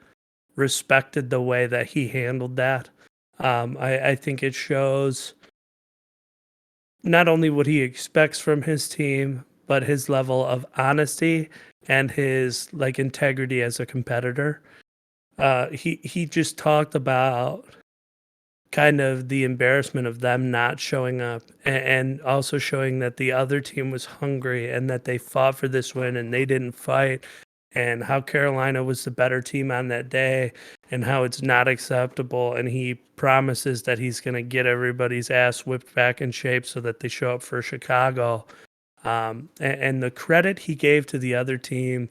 respected the way that he handled that. I think it shows not only what he expects from his team, but his level of honesty and his like integrity as a competitor. He just talked about kind of the embarrassment of them not showing up and also showing that the other team was hungry and that they fought for this win and they didn't fight, and how Carolina was the better team on that day and how it's not acceptable. And he promises that he's going to get everybody's ass whipped back in shape so that they show up for Chicago. And the credit he gave to the other team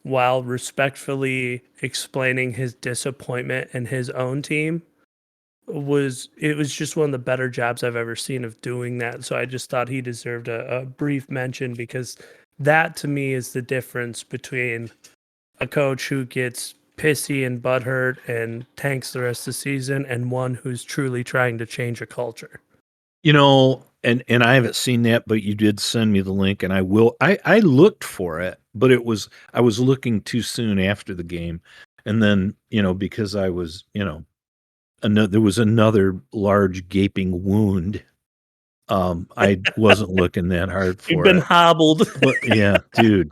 while respectfully explaining his disappointment in his own team was just one of the better jobs I've ever seen of doing that. So I just thought he deserved a brief mention, because that to me is the difference between a coach who gets pissy and butthurt and tanks the rest of the season and one who's truly trying to change a culture. You know, and I haven't seen that, but you did send me the link, and I will. I looked for it, but I was looking too soon after the game, and then because I was there was another large gaping wound. I wasn't looking that hard You've for been it, hobbled. but yeah, dude.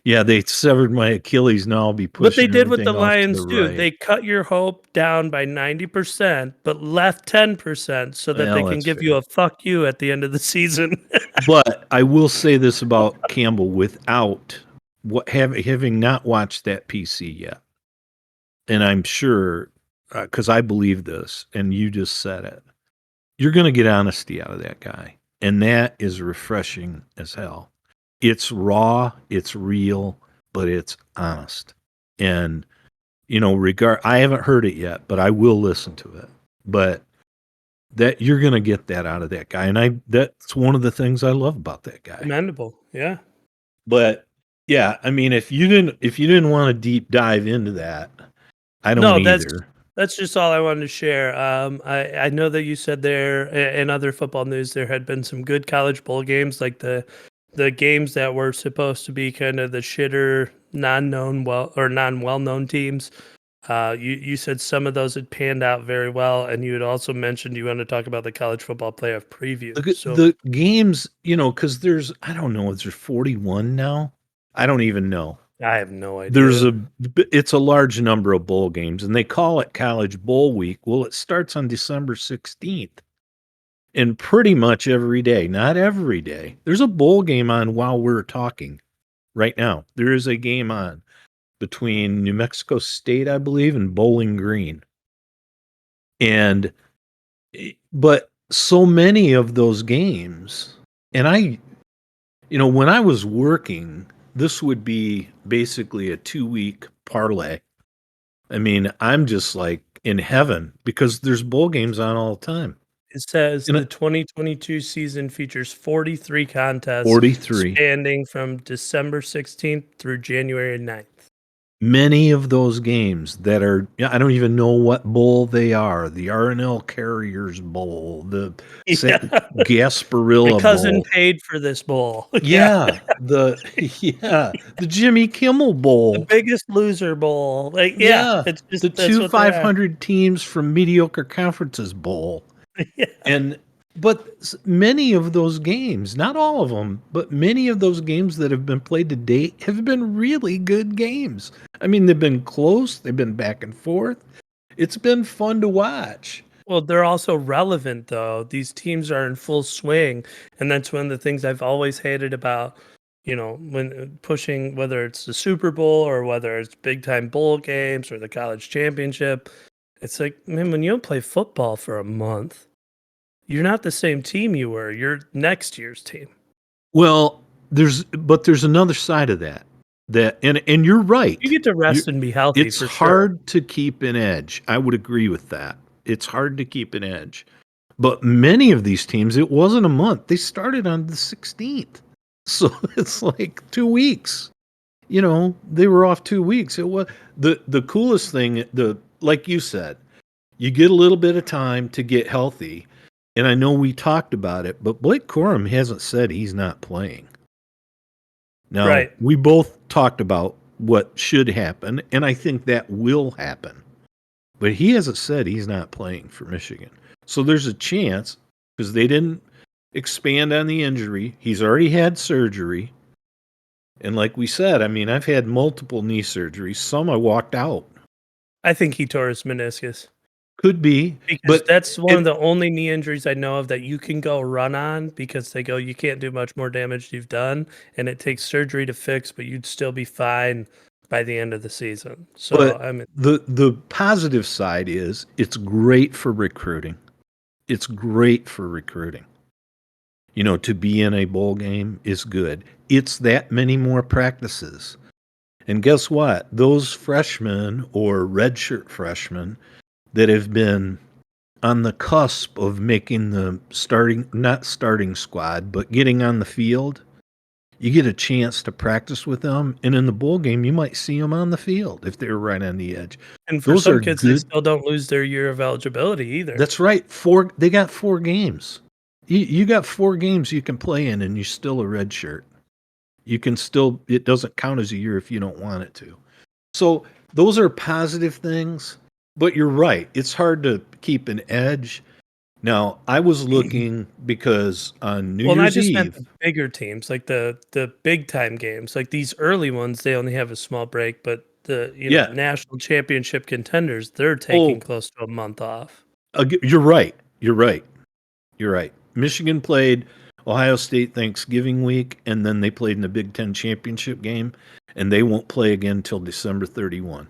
Yeah, they severed my Achilles. Now I'll be What they pushing did with the everything off to the Lions too, right. they cut your hope down by 90%, but left 10% so that they Well, can that's give you fair. a fuck you at the end of the season. But I will say this about Campbell without having not watched that PC yet, and I'm sure because I believe this, and you just said it, you're going to get honesty out of that guy, and that is refreshing as hell. It's raw, it's real, but it's honest. And I haven't heard it yet, but I will listen to it. But that you're going to get that out of that guy, and that's one of the things I love about that guy. Commendable, yeah. But yeah, I mean, if you didn't want to deep dive into that, I don't either. That's just all I wanted to share. I know that you said there in other football news there had been some good college bowl games, like the games that were supposed to be kind of the shitter non-well-known teams. You said some of those had panned out very well, and you had also mentioned you wanted to talk about the college football playoff preview. So The games, because there's, I don't know, is there 41 now? I don't even know. I have no idea. It's a large number of bowl games, and they call it College Bowl Week. Well, it starts on December 16th. And pretty much every day, not every day, there's a bowl game on while we're talking right now. There is a game on between New Mexico State, I believe, and Bowling Green. But so many of those games, and when I was working, this would be basically a 2-week parlay. I mean, I'm just like in heaven because there's bowl games on all the time. It says the 2022 season features 43 contests 43. spanning from December 16th through January 9th. Many of those games that are, I don't even know what bowl they are. The R&L Carriers Bowl, the Gasparilla My cousin Bowl. paid for this bowl. Yeah, the Jimmy Kimmel Bowl. The Biggest Loser Bowl. Like, it's just the that's two what they are. 500 teams from mediocre conferences bowl. Yeah. But many of those games, not all of them, but many of those games that have been played to date have been really good games. I mean, they've been close, they've been back and forth. It's been fun to watch. Well, they're also relevant, though. These teams are in full swing, and that's one of the things I've always hated about, when pushing, whether it's the Super Bowl or whether it's big-time bowl games or the college championship. It's like, man, when you don't play football for a month, you're not the same team you were. You're next year's team. Well, there's another side of that. that, and you're right. You get to rest and be healthy. It's for hard to keep an edge. I would agree with that. It's hard to keep an edge. But many of these teams, it wasn't a month. They started on the 16th. So it's like 2 weeks. You know, they were off 2 weeks. It was the coolest thing, like you said, you get a little bit of time to get healthy. And I know we talked about it, but Blake Corum hasn't said he's not playing. Now, Right. we both talked about what should happen, and I think that will happen. But he hasn't said he's not playing for Michigan. So there's a chance, because they didn't expand on the injury. He's already had surgery. And like we said, I mean, I've had multiple knee surgeries. Some I walked out. I think he tore his meniscus. Could be. Because But that's one of the only knee injuries I know of that you can go run on, because they go, you can't do much more damage than you've done, and it takes surgery to fix, but you'd still be fine by the end of the season. So But I mean, the positive side is it's great for recruiting. It's great for recruiting. You know, to be in a bowl game is good. It's that many more practices. And guess what? Those freshmen or redshirt freshmen that have been on the cusp of making the not starting squad, but getting on the field, you get a chance to practice with them. And in the bowl game, you might see them on the field if they're right on the edge. and for Those some are kids, they good. still don't lose their year of eligibility either. That's right. They got 4 games. You got 4 games you can play in, and you're still a red shirt. You can still, it doesn't count as a year if you don't want it to. So those are positive things, but you're right. It's hard to keep an edge. Now, I was looking because on New Well, and I Year's just meant Eve, the bigger teams, like the big time games. Like these early ones, they only have a small break, but the Yeah. national championship contenders, they're taking Oh. close to a month off. you're right. You're right. You're right. Michigan played Ohio State Thanksgiving week, and then they played in the Big Ten championship game, and they won't play again until December 31.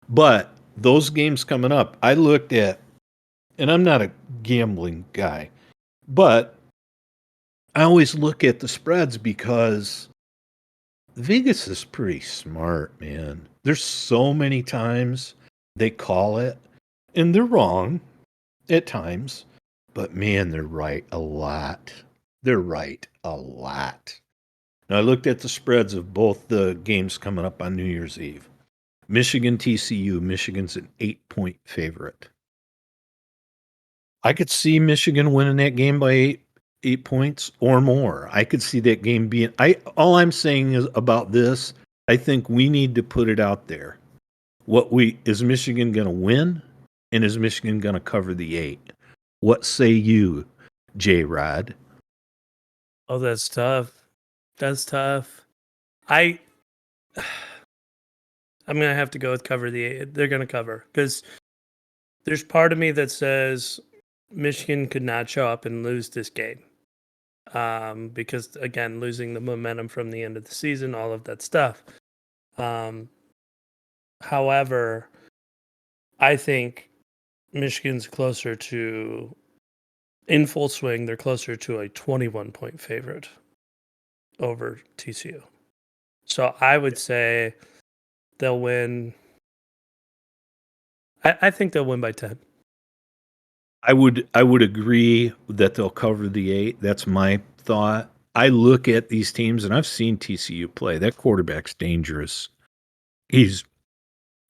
But those games coming up, I looked at, and I'm not a gambling guy, but I always look at the spreads because Vegas is pretty smart, man. There's so many times they call it, and they're wrong at times, but man, they're right a lot. They're right a lot. Now, I looked at the spreads of both the games coming up on New Year's Eve. Michigan, TCU. Michigan's an 8-point favorite. I could see Michigan winning that game by 8 points or more. I could see that game being. All I'm saying is about this. I think we need to put it out there. Is Michigan going to win, and is Michigan going to cover the 8? What say you, J. Rod? Oh, that's tough. That's tough. I'm gonna have to go with cover the 8. They're gonna cover, because there's part of me that says Michigan could not show up and lose this game. Because again, losing the momentum from the end of the season, all of that stuff. However, I think Michigan's closer to, in full swing, they're closer to a 21-point favorite over TCU. So I would say they'll win. I think they'll win by 10. I would agree that they'll cover the 8. That's my thought. I look at these teams, and I've seen TCU play. That quarterback's dangerous. He's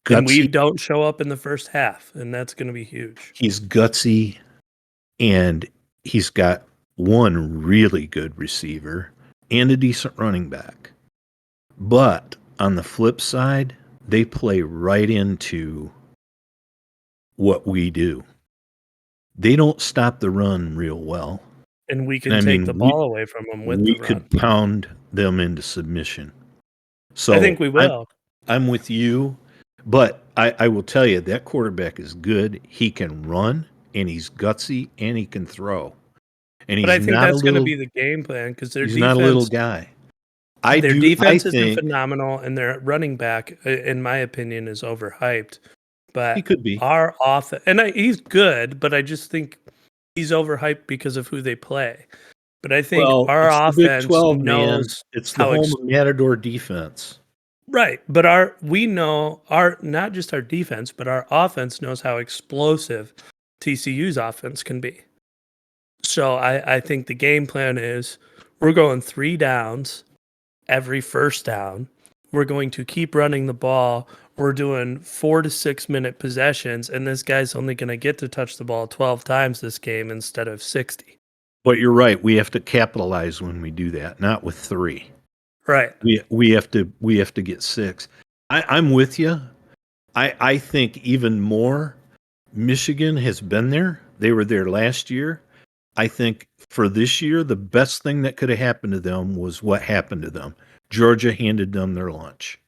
gutsy. And we don't show up in the first half, and that's going to be huge. He's gutsy, and he's got one really good receiver and a decent running back. But on the flip side, they play right into what we do. They don't stop the run real well. And we can And I take mean, the ball away from them with we the run. could pound them into submission. So I think we will. I'm with you, but I will tell you that quarterback is good. He can run, and he's gutsy, and he can throw. And he's But I think not that's going to little. be the game plan, because their He's defense, not a little guy. their defense isn't think phenomenal, and their running back, in my opinion, is overhyped. But he could be. our offense, and he's good, but I just think he's overhyped because of who they play. But I think our it's the Big offense 12, man. knows It's the how home of Matador defense. Right. But we know our not just our defense, but our offense knows how explosive TCU's offense can be. So I think the game plan is we're going 3 downs every first down. We're going to keep running the ball. We're doing 4 to 6 minute possessions, and this guy's only going to get to touch the ball 12 times this game instead of 60. But you're right. We have to capitalize when we do that, not with 3. Right. We have to get 6. I'm with you. I think even more. Michigan has been there. They were there last year. I think for this year, the best thing that could have happened to them was what happened to them. Georgia handed them their lunch.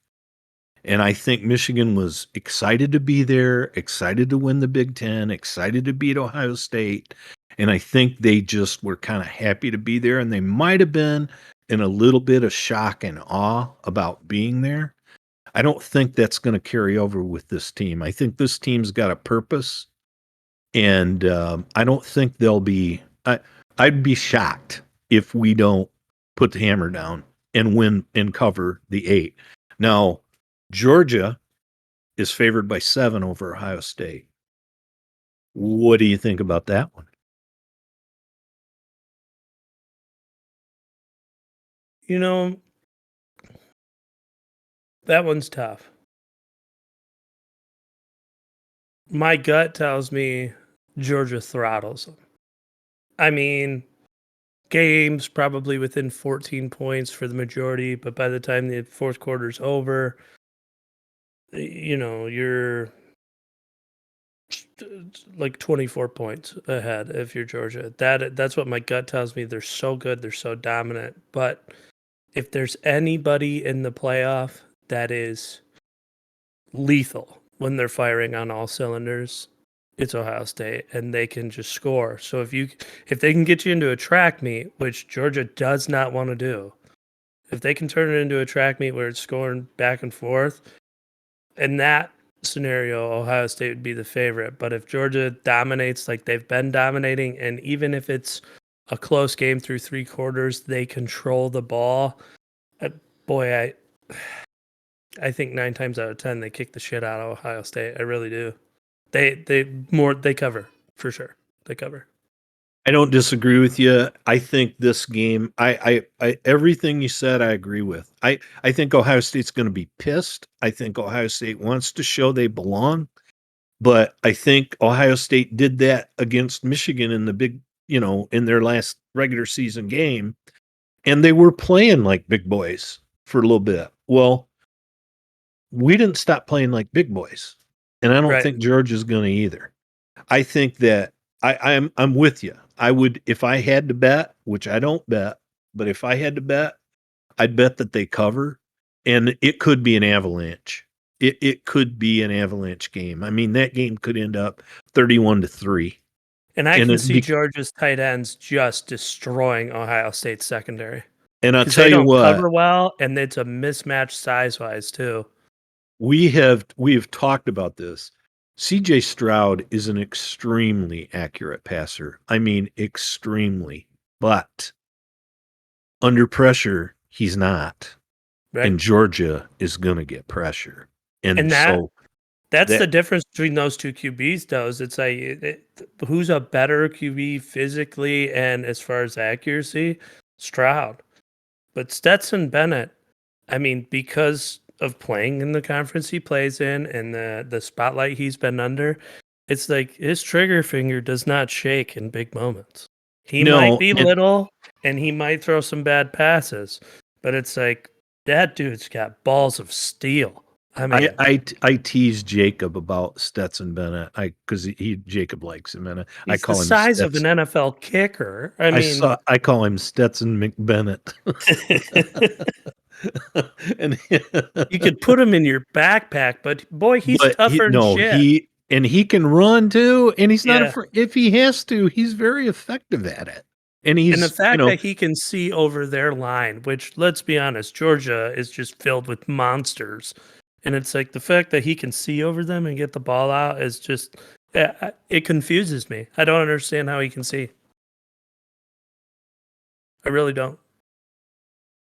And I think Michigan was excited to be there, excited to win the Big Ten, excited to beat Ohio State. And I think they just were kind of happy to be there. And they might have been in a little bit of shock and awe about being there. I don't think that's going to carry over with this team. I think this team's got a purpose. And I don't think they'll be. I'd be shocked if we don't put the hammer down and win and cover the 8. Now, Georgia is favored by 7 over Ohio State. What do you think about that one? You know, that one's tough. My gut tells me Georgia throttles them. I mean, games probably within 14 points for the majority, but by the time the fourth quarter's over, you're like 24 points ahead if you're Georgia. That's what my gut tells me. They're so good, they're so dominant. But if there's anybody in the playoff that is lethal when they're firing on all cylinders, it's Ohio State, and they can just score. So if they can get you into a track meet, which Georgia does not want to do, if they can turn it into a track meet where it's scoring back and forth, in that scenario, Ohio State would be the favorite. But if Georgia dominates like they've been dominating, and even if it's a close game through 3 quarters, they control the ball. Boy, I think 9 times out of 10 they kick the shit out of Ohio State. I really do. They cover for sure. They cover. I don't disagree with you. I think this game, I everything you said, I agree with. I think Ohio State's going to be pissed. I think Ohio State wants to show they belong, but I think Ohio State did that against Michigan in the big, in their last regular season game, and they were playing like big boys for a little bit. Well, we didn't stop playing like big boys, and I don't Right. think Georgia's going to either. I think that I'm with you. I would, if I had to bet, which I don't bet, but if I had to bet, I'd bet that they cover, and it could be an avalanche. It could be an avalanche game. I mean, that game could end up 31-3. And I And can it'd see be- Georgia's tight ends just destroying Ohio State's secondary. And I'll Because tell they you don't what, cover well, and it's a mismatch size-wise too. we have talked about this. CJ Stroud is an extremely accurate passer. I mean, extremely. But under pressure, he's not. Right. And Georgia is going to get pressure. And so That's that- the difference between those two QBs, though. Is it's like who's a better QB physically and as far as accuracy? Stroud. But Stetson Bennett, I mean, because of playing in the conference he plays in and the spotlight he's been under, it's like his trigger finger does not shake in big moments. He No, might be and- little and he might throw some bad passes, but it's like that dude's got balls of steel. I mean, I tease Jacob about Stetson Bennett. Because Jacob likes him, and I he's call the him size of an Stetson. NFL kicker. I mean, I call him Stetson McBennett. And you could put him in your backpack, but boy, he's tougher than shit. he can run too, and he's not Yeah. afraid. If he has to, he's very effective at it. And he's And the fact that he can see over their line, which let's be honest, Georgia is just filled with monsters. And it's like the fact that he can see over them and get the ball out is just, it confuses me. I don't understand how he can see. I really don't.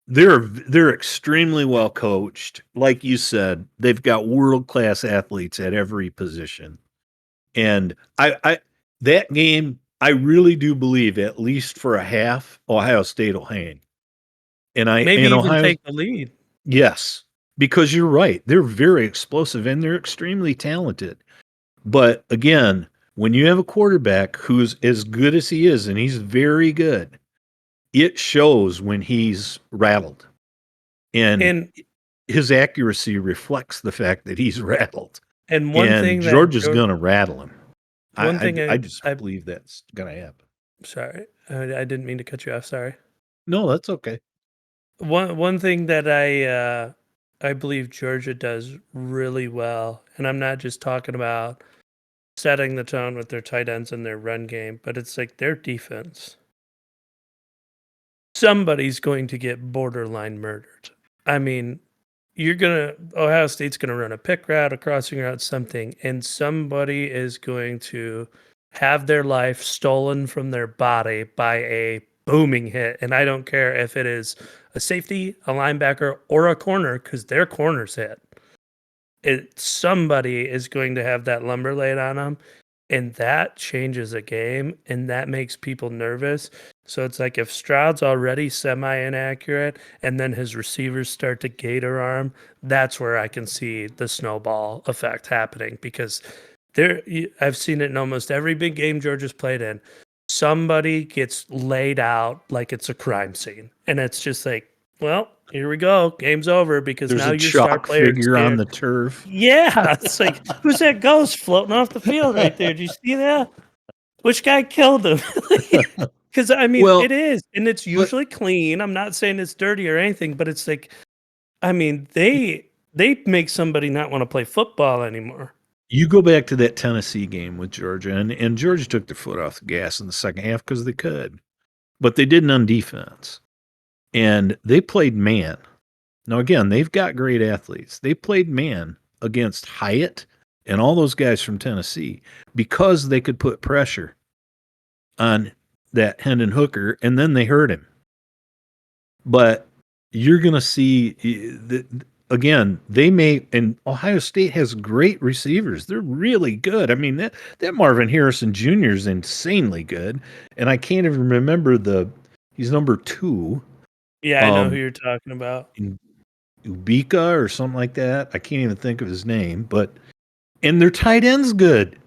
they're extremely well coached. Like you said, they've got world-class athletes at every position. And I that game, I really do believe at least for a half, Ohio State will hang. Maybe And even Ohio take the lead. yes, because you're right. They're very explosive and they're extremely talented. But again, when you have a quarterback who's as good as he is, and he's very good, it shows when he's rattled. And And his accuracy reflects the fact that he's rattled. and one And thing that Georgia's going to rattle him. one thing I just I believe that's going to happen. sorry, I didn't mean to cut you off. Sorry. No, that's okay. One thing that I believe Georgia does really well, and I'm not just talking about setting the tone with their tight ends and their run game, but it's like their defense. Somebody's going to get borderline murdered. I mean, Ohio State's gonna run a pick route, a crossing route, something, and somebody is going to have their life stolen from their body by a booming hit. And I don't care if it is a safety, a linebacker, or a corner, because their corners hit. Somebody is going to have that lumber laid on them, and that changes a game, and that makes people nervous. So it's like if Stroud's already semi-inaccurate, and then his receivers start to gator arm, that's where I can see the snowball effect happening. Because I've seen it in almost every big game Georgia's played in. Somebody gets laid out like it's a crime scene, and it's just like, well, here we go, game's over, because There's now a your star chalk player figure on the turf. yeah, it's like, who's that ghost floating off the field right there? Did you see that? Which guy killed him? Because I mean, Well, it is, and it's but usually clean. I'm not saying it's dirty or anything, but it's like, I mean, they make somebody not want to play football anymore. you go back to that Tennessee game with Georgia, and Georgia took their foot off the gas in the second half because they could, but they didn't on defense. And they played man. Now, again, they've got great athletes. They played man against Hyatt and all those guys from Tennessee because they could put pressure on that Hendon Hooker, and then they hurt him. But you're going to see, again, and Ohio State has great receivers. They're really good. I mean, that Marvin Harrison Jr. is insanely good. And I can't even remember he's number 2. Yeah, I know who you're talking about. Ubika or something like that. I can't even think of his name, and their tight end's good.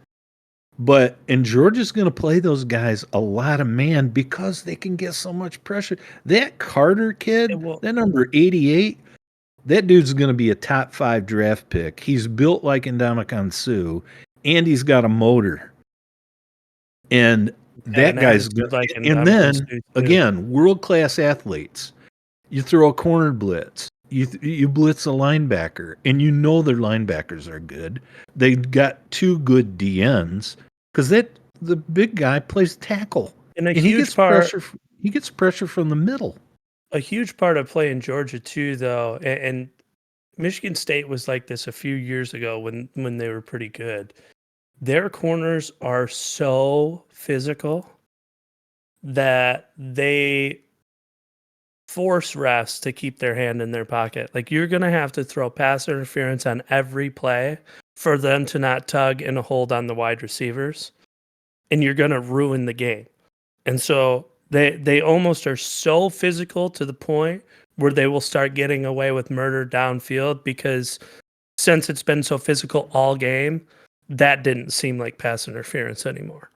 And Georgia's going to play those guys a lot of man because they can get so much pressure. That Carter kid, that number 88, that dude's going to be a top 5 draft pick. He's built like Ndamukong Suh, and he's got a motor. And that guy's good. Like and then, again, world-class athletes. You throw a corner blitz. You blitz a linebacker, and you know their linebackers are good. They got 2 good DNs because the big guy plays tackle, and he gets pressure. He gets pressure from the middle. A huge part of playing Georgia too, though, and Michigan State was like this a few years ago when they were pretty good. Their corners are so physical that they force refs to keep their hand in their pocket. Like, you're going to have to throw pass interference on every play for them to not tug and hold on the wide receivers, and you're going to ruin the game. And so they almost are so physical to the point where they will start getting away with murder downfield, because since it's been so physical all game, that didn't seem like pass interference anymore.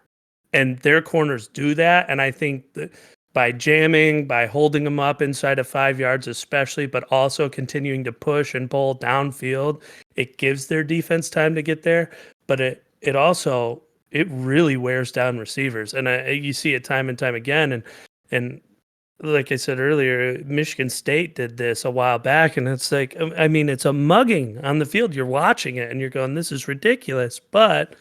And their corners do that, and I think that by jamming, by holding them up inside of 5 yards especially, but also continuing to push and pull downfield, it gives their defense time to get there, but it really wears down receivers. And you see it time and time again. And like I said earlier, Michigan State did this a while back, and it's like, I mean, it's a mugging on the field. You're watching it, and you're going, this is ridiculous. But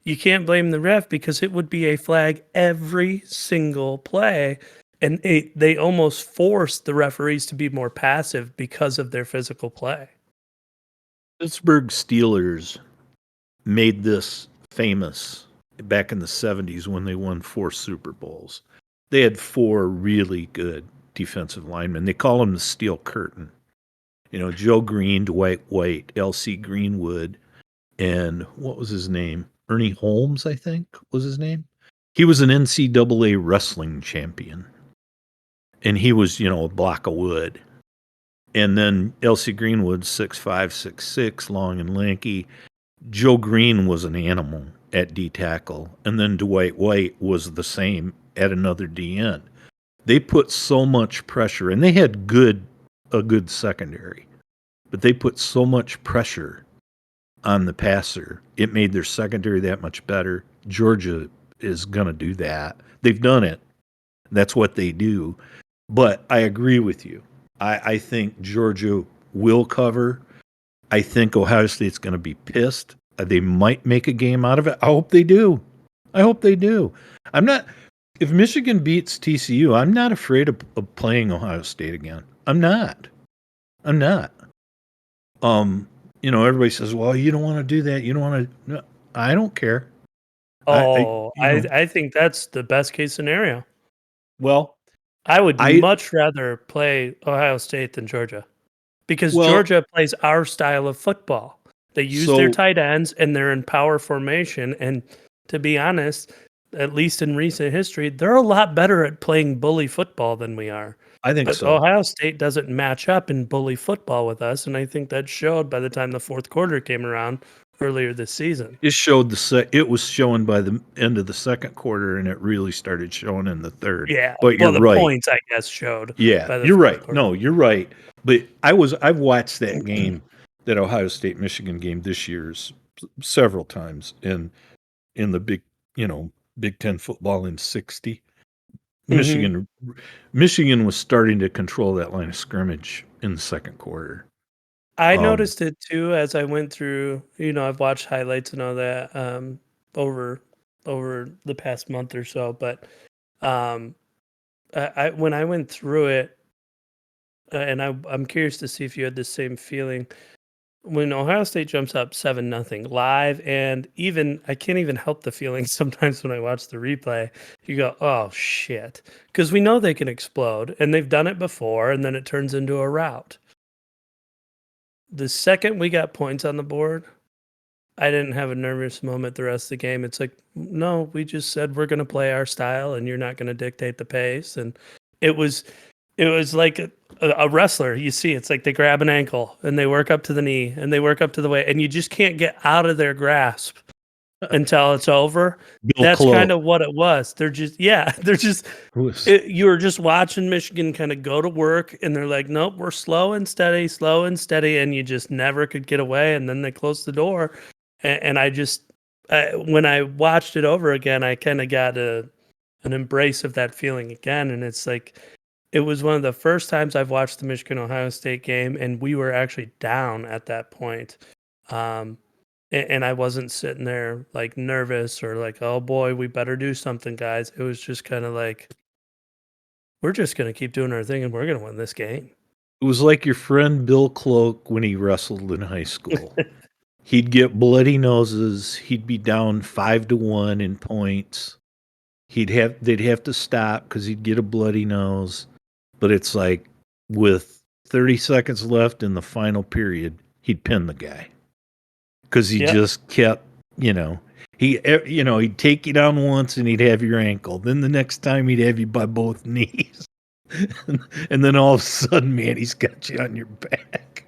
you can't blame the ref, because it would be a flag every single play. And they almost forced the referees to be more passive because of their physical play. Pittsburgh Steelers made this famous back in the 70s when they won 4 Super Bowls. They had 4 really good defensive linemen. They call them the Steel Curtain. You know, Joe Green, Dwight White, L.C. Greenwood, and what was his name? Ernie Holmes, I think, was his name. He was an NCAA wrestling champion. And he was, you know, a block of wood. And then L.C. Greenwood, 6'5", 6'6", long and lanky. Joe Green was an animal at D tackle. And then Dwight White was the same at another D end. They put so much pressure, and they had a good secondary, but they put so much pressure on the passer. It made their secondary that much better. Georgia is going to do that. They've done it. That's what they do. But I agree with you. I think Georgia will cover. I think Ohio State's going to be pissed. They might make a game out of it. I hope they do. I'm not. If Michigan beats TCU, I'm not afraid of playing Ohio State again. I'm not. You know, everybody says, "Well, you don't want to do that. You don't want to." No, I don't care. I think that's the best case scenario. Well, I would much rather play Ohio State than Georgia, because Georgia plays our style of football. They use their tight ends and they're in power formation. And to be honest, at least in recent history, they're a lot better at playing bully football than we are. I think But so. Ohio State doesn't match up in bully football with us, and I think that showed by the time the fourth quarter came around earlier this season. It showed it was showing by the end of the second quarter, and it really started showing in the third. Yeah, but you're the right. points, I guess, showed. Yeah, you're right. No, you're right. But I've watched that game, that Ohio State Michigan game this year's several times in the Big Ten football in 60. Michigan was starting to control that line of scrimmage in the second quarter. I noticed it too as I went through. I've watched highlights and all that over the past month or so. But when I went through it, and I'm curious to see if you had the same feeling. When Ohio State jumps up 7-0 live, and even I can't even help the feeling sometimes when I watch the replay, you go, oh shit, because we know they can explode, and they've done it before, and then it turns into a rout. The second we got points on the board, I didn't have a nervous moment the rest of the game. It's like, no, we just said we're going to play our style, and you're not going to dictate the pace. And it was like a wrestler. You see, it's like they grab an ankle and they work up to the knee and they work up to the weight, and you just can't get out of their grasp until it's over. That's kind of what it was. You were just watching Michigan kind of go to work, and they're like, nope, we're slow and steady, and you just never could get away. And then they closed the door. And when I watched it over again, I kind of got an embrace of that feeling again. And it's like, it was one of the first times I've watched the Michigan-Ohio State game, and we were actually down at that point. And I wasn't sitting there like nervous or like, oh boy, we better do something, guys. It was just kind of like, we're just going to keep doing our thing and we're going to win this game. It was like your friend Bill Cloak when he wrestled in high school. He'd get bloody noses. He'd be down 5-1 in points. They'd have to stop because he'd get a bloody nose. But it's like, with 30 seconds left in the final period, he'd pin the guy because he just kept, he'd take you down once and he'd have your ankle. Then the next time he'd have you by both knees. And then all of a sudden, man, he's got you on your back.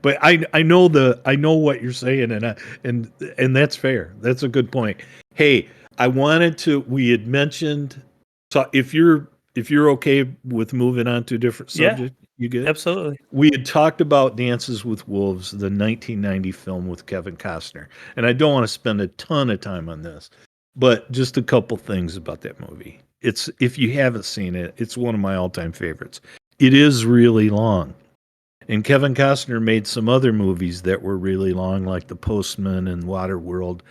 But I know what you're saying, and that's fair. That's a good point. Hey, we had mentioned, so if you're okay with moving on to a different subject, you good? Absolutely. We had talked about Dances with Wolves, the 1990 film with Kevin Costner, and I don't want to spend a ton of time on this, but just a couple things about that movie. If you haven't seen it, it's one of my all-time favorites. It is really long. And Kevin Costner made some other movies that were really long, like The Postman and Waterworld,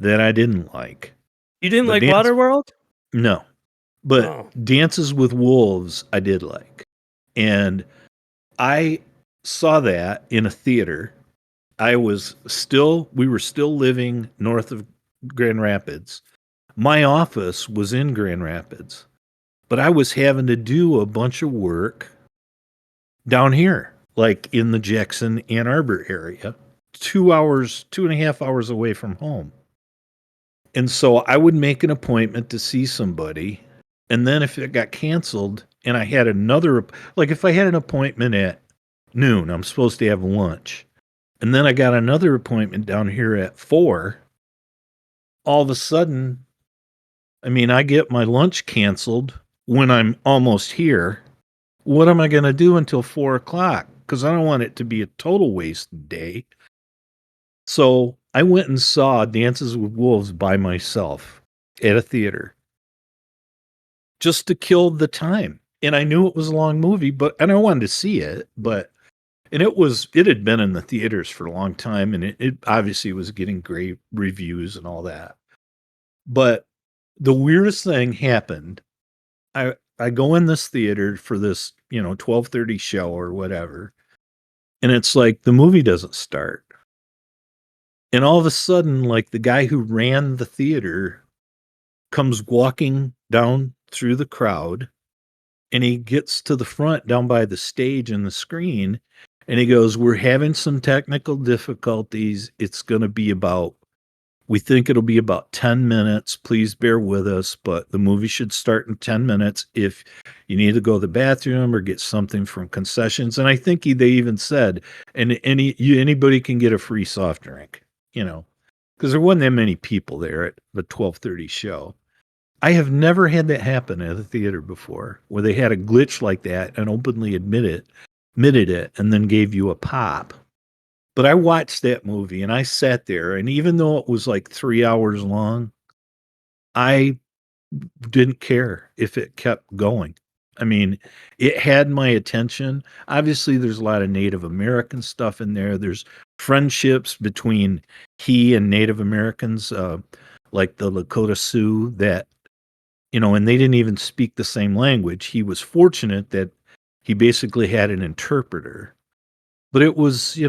that I didn't like. You didn't like Waterworld? No. But Dances with Wolves, I did like. And I saw that in a theater. We were still living north of Grand Rapids. My office was in Grand Rapids, but I was having to do a bunch of work down here, like in the Jackson, Ann Arbor area, 2 hours, 2.5 hours away from home. And so I would make an appointment to see somebody. And then if it got canceled and I had another, like if I had an appointment at noon, I'm supposed to have lunch. And then I got another appointment down here at 4. All of a sudden, I mean, I get my lunch canceled when I'm almost here. What am I going to do until 4 o'clock? Because I don't want it to be a total waste day. So I went and saw Dances with Wolves by myself at a theater just to kill the time. And I knew it was a long movie, and I wanted to see it, and it had been in the theaters for a long time, and it obviously was getting great reviews and all that. But the weirdest thing happened. I go in this theater for this, 12:30 show or whatever, and it's like the movie doesn't start. And all of a sudden, like the guy who ran the theater comes walking down through the crowd, and he gets to the front down by the stage and the screen, and he goes, "We're having some technical difficulties. We think it'll be about 10 minutes. Please bear with us, but the movie should start in 10 minutes if you need to go to the bathroom or get something from concessions." And I think they even said, and anybody can get a free soft drink, because there wasn't that many people there at the 12:30 show. I have never had that happen at a theater before, where they had a glitch like that and openly admitted it and then gave you a pop. But I watched that movie and I sat there, and even though it was like 3 hours long, I didn't care if it kept going. I mean, it had my attention. Obviously, there's a lot of Native American stuff in there. There's friendships between he and Native Americans, like the Lakota Sioux, that, and they didn't even speak the same language. He was fortunate that he basically had an interpreter. But it was,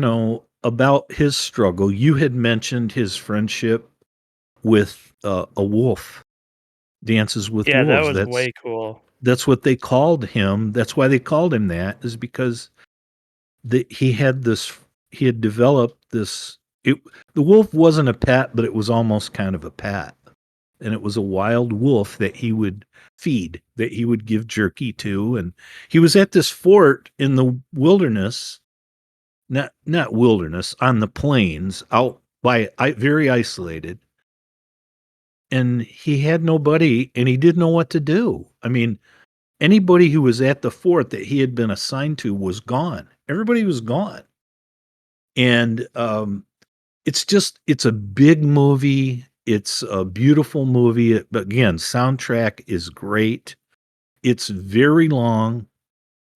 about his struggle. You had mentioned his friendship with a wolf, Dances with Yeah, that Wolves. was way cool. That's what they called him. That's why they called him that, is because he had developed this. The wolf wasn't a pet, but it was almost kind of a pet. And it was a wild wolf that he would feed, that he would give jerky to. And he was at this fort in the wilderness. Not wilderness, on the plains, out by very isolated. And he had nobody, and he didn't know what to do. I mean, anybody who was at the fort that he had been assigned to was gone. Everybody was gone. And it's a big movie. It's a beautiful movie. But again, soundtrack is great. It's very long,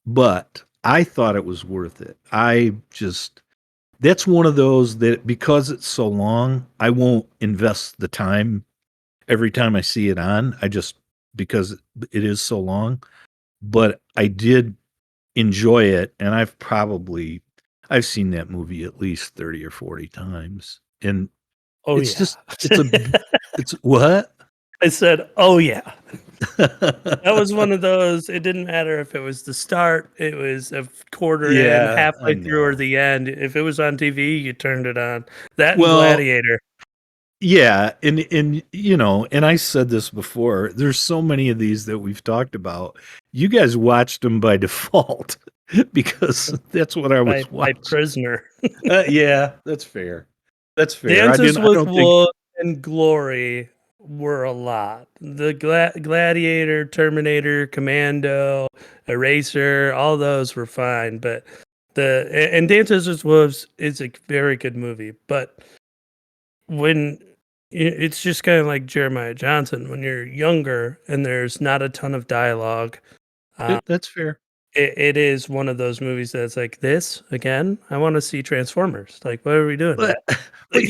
but I thought it was worth it. That's one of those that, because it's so long, I won't invest the time every time I see it on. Because it is so long, but I did enjoy it. And I've seen that movie at least 30 or 40 times. And Oh, it's yeah. just, it's what? I said, oh, yeah. That was one of those. It didn't matter if it was the start, it was a quarter Yeah, in, halfway I through, or know. the end. If it was on TV, you turned it on. That and Well, Gladiator. yeah, and and I said this before, there's so many of these that we've talked about. You guys watched them by default because that's what I by was watching. Prisoner. Yeah, that's fair. That's fair. Dances I with don't think. Wolves and Glory were a lot. The Gladiator, Terminator, Commando, Eraser, all those were fine. But and Dances with Wolves is a very good movie. But when it's just kind of like Jeremiah Johnson, when you're younger and there's not a ton of dialogue, That's fair. it is one of those movies that's like, this again. I want to see Transformers. Like, what are we doing? But Like,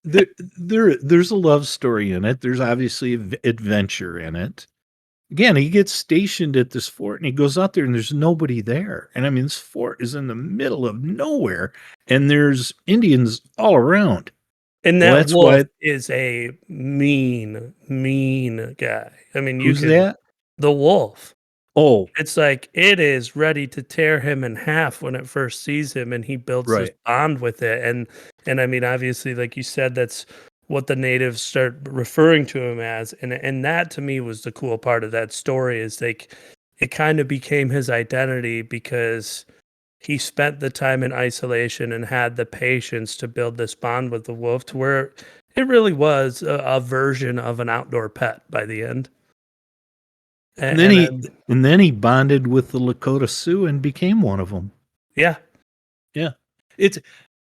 there's a love story in it. There's obviously adventure in it. Again, he gets stationed at this fort and he goes out there and there's nobody there. And I mean, this fort is in the middle of nowhere and there's Indians all around. and Well, that that's wolf why. is a mean guy. I mean, Who's that? the wolf. Oh, It's like it is ready to tear him in half when it first sees him, and he builds this right. bond with it. And I mean, obviously, like you said, that's what the natives start referring to him as. And that to me was the cool part of that story is like it kind of became his identity because he spent the time in isolation and had the patience to build this bond with the wolf to where it really was a version of an outdoor pet by the end. And then he And and then he bonded with the Lakota Sioux and became one of them. yeah, Yeah. It's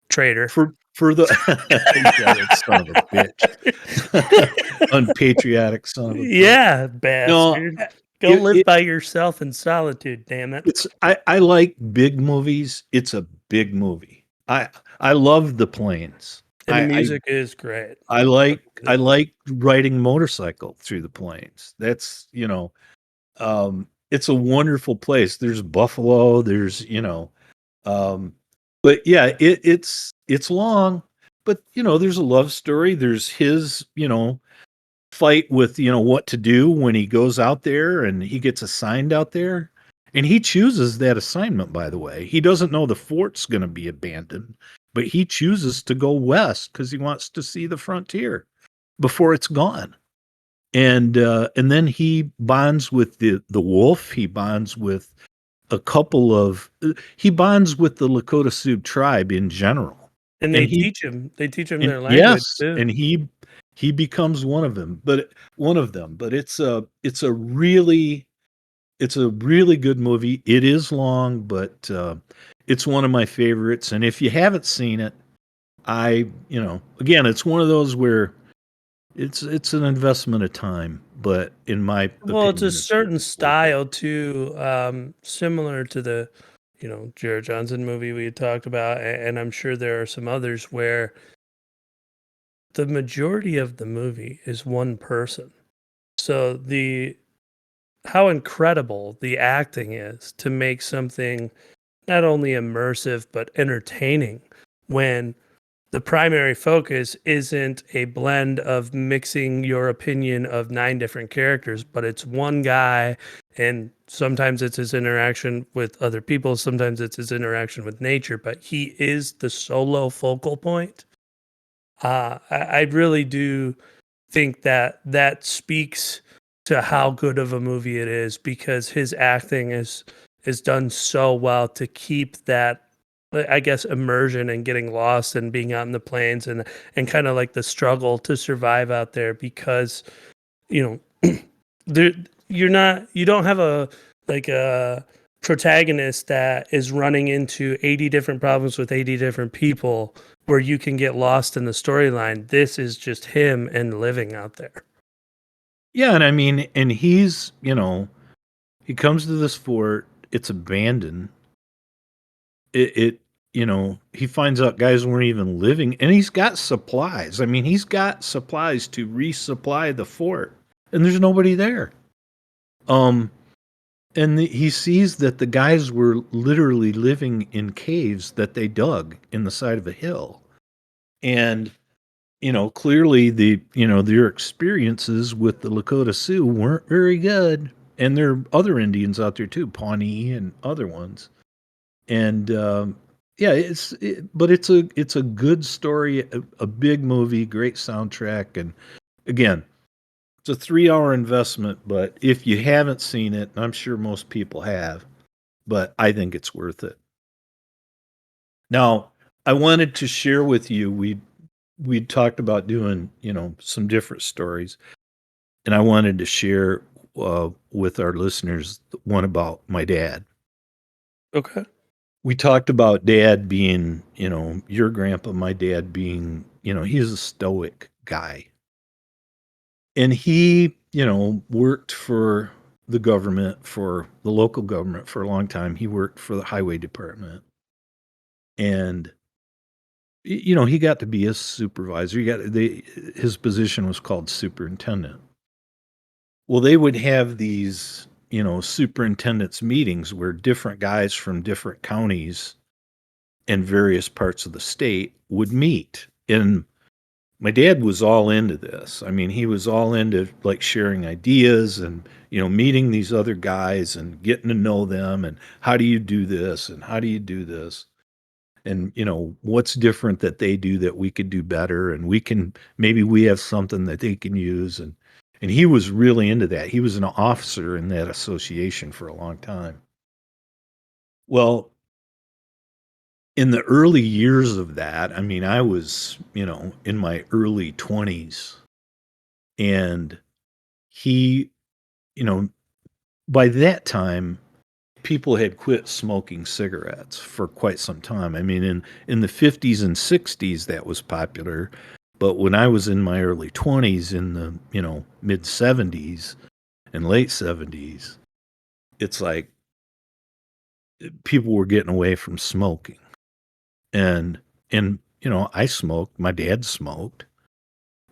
traitor. for the yeah, that son of a bitch. Unpatriotic son of a bitch. Yeah, No, bastard. Go it, live it by yourself in solitude, damn it. it's I like big movies. It's a big movie. I love the planes. And the music is great. I like riding motorcycle through the plains. That's, it's a wonderful place. There's buffalo, there's, but yeah, it's long, but there's a love story. There's his, fight with, what to do when he goes out there and he gets assigned out there. And he chooses that assignment, by the way. He doesn't know the fort's going to be abandoned, but he chooses to go west because he wants to see the frontier before it's gone. And then he bonds with the wolf. He bonds with he bonds with the Lakota Sioux tribe in general. And And he they teach him and their language yes, too. and he becomes one of them. But it's a really good movie. It is long, but it's one of my favorites. And if you haven't seen it, again, it's one of those where it's an investment of time, but in my Well, it's a opinion, certain it's worth it. style too, similar to the, Jared Johnson movie we had talked about, and I'm sure there are some others where the majority of the movie is one person. So the how incredible the acting is to make something not only immersive but entertaining when the primary focus isn't a blend of mixing your opinion of 9 different characters, but it's one guy, and sometimes it's his interaction with other people, sometimes it's his interaction with nature, but he is the solo focal point. I really do think that that speaks to how good of a movie it is because his acting is done so well to keep that, I guess, immersion and getting lost and being out in the plains and kind of like the struggle to survive out there because there you don't have a protagonist that is running into 80 different problems with 80 different people where you can get lost in the storyline. This is just him and living out there. Yeah, and I mean, and he comes to this fort. It's abandoned. He finds out guys weren't even living, and he's got supplies. I mean, he's got supplies to resupply the fort, and there's nobody there. Um, and he sees that the guys were literally living in caves that they dug in the side of a hill, and clearly their experiences with the Lakota Sioux weren't very good, and there are other Indians out there too, Pawnee and other ones. And yeah, but it's a good story, a big movie, great soundtrack, and again, it's a 3 hour investment. But if you haven't seen it, I'm sure most people have, but I think it's worth it. Now, I wanted to share with you. We talked about doing some different stories, and I wanted to share with our listeners one about my dad. Okay. We talked about dad being, your grandpa, my dad being, he's a stoic guy. And he, worked for the government, for the local government for a long time. He worked for the highway department. And, he got to be a supervisor. His position was called superintendent. Well, they would have these, superintendents meetings where different guys from different counties in various parts of the state would meet. And my dad was all into this. I mean, he was all into like sharing ideas and, meeting these other guys and getting to know them and how do you do this and how do you do this? And, what's different that they do that we could do better and maybe we have something that they can use. And he was really into that. He was an officer in that association for a long time. Well, in the early years of that, I mean, I was, in my early 20s, and he, you know, by that time, people had quit smoking cigarettes for quite some time. I mean, in the 50s and 60s, that was popular. But when I was in my early 20s, in the, mid 70s and late 70s, it's like people were getting away from smoking. And I smoked, my dad smoked,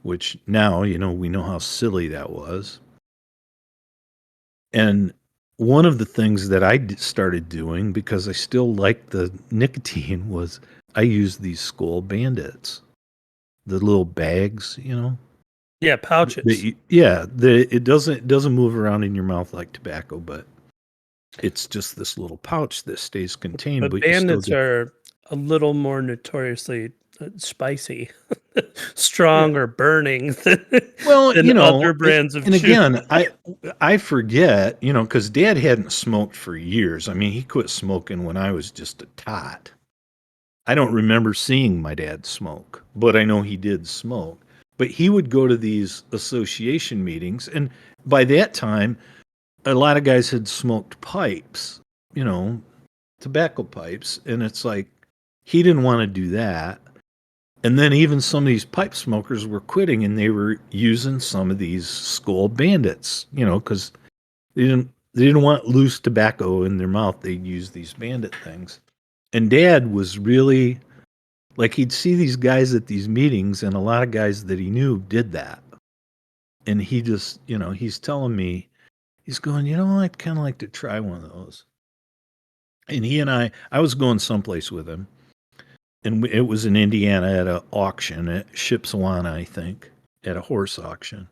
which now, we know how silly that was. And one of the things that I started doing, because I still liked the nicotine, was I used these Skull Bandits, the little bags, Yeah, pouches. it doesn't move around in your mouth like tobacco, but it's just this little pouch that stays contained, But but you still bandits get. are a little more notoriously spicy, Yeah. strong or burning Well, than other brands of and chew. again, I forget, because Dad hadn't smoked for years. I mean, he quit smoking when I was just a tot. I don't remember seeing my dad smoke, but I know he did smoke. But he would go to these association meetings, and by that time, a lot of guys had smoked pipes, tobacco pipes, and it's like he didn't want to do that. And then even some of these pipe smokers were quitting and they were using some of these Skull Bandits, because they didn't want loose tobacco in their mouth. They'd use these bandit things. And Dad was really like he'd see these guys at these meetings, and a lot of guys that he knew did that. And he just, he's telling me, he's going, I'd kind of like to try one of those. And I was going someplace with him, and it was in Indiana at an auction at Shipshewana, I think, at a horse auction.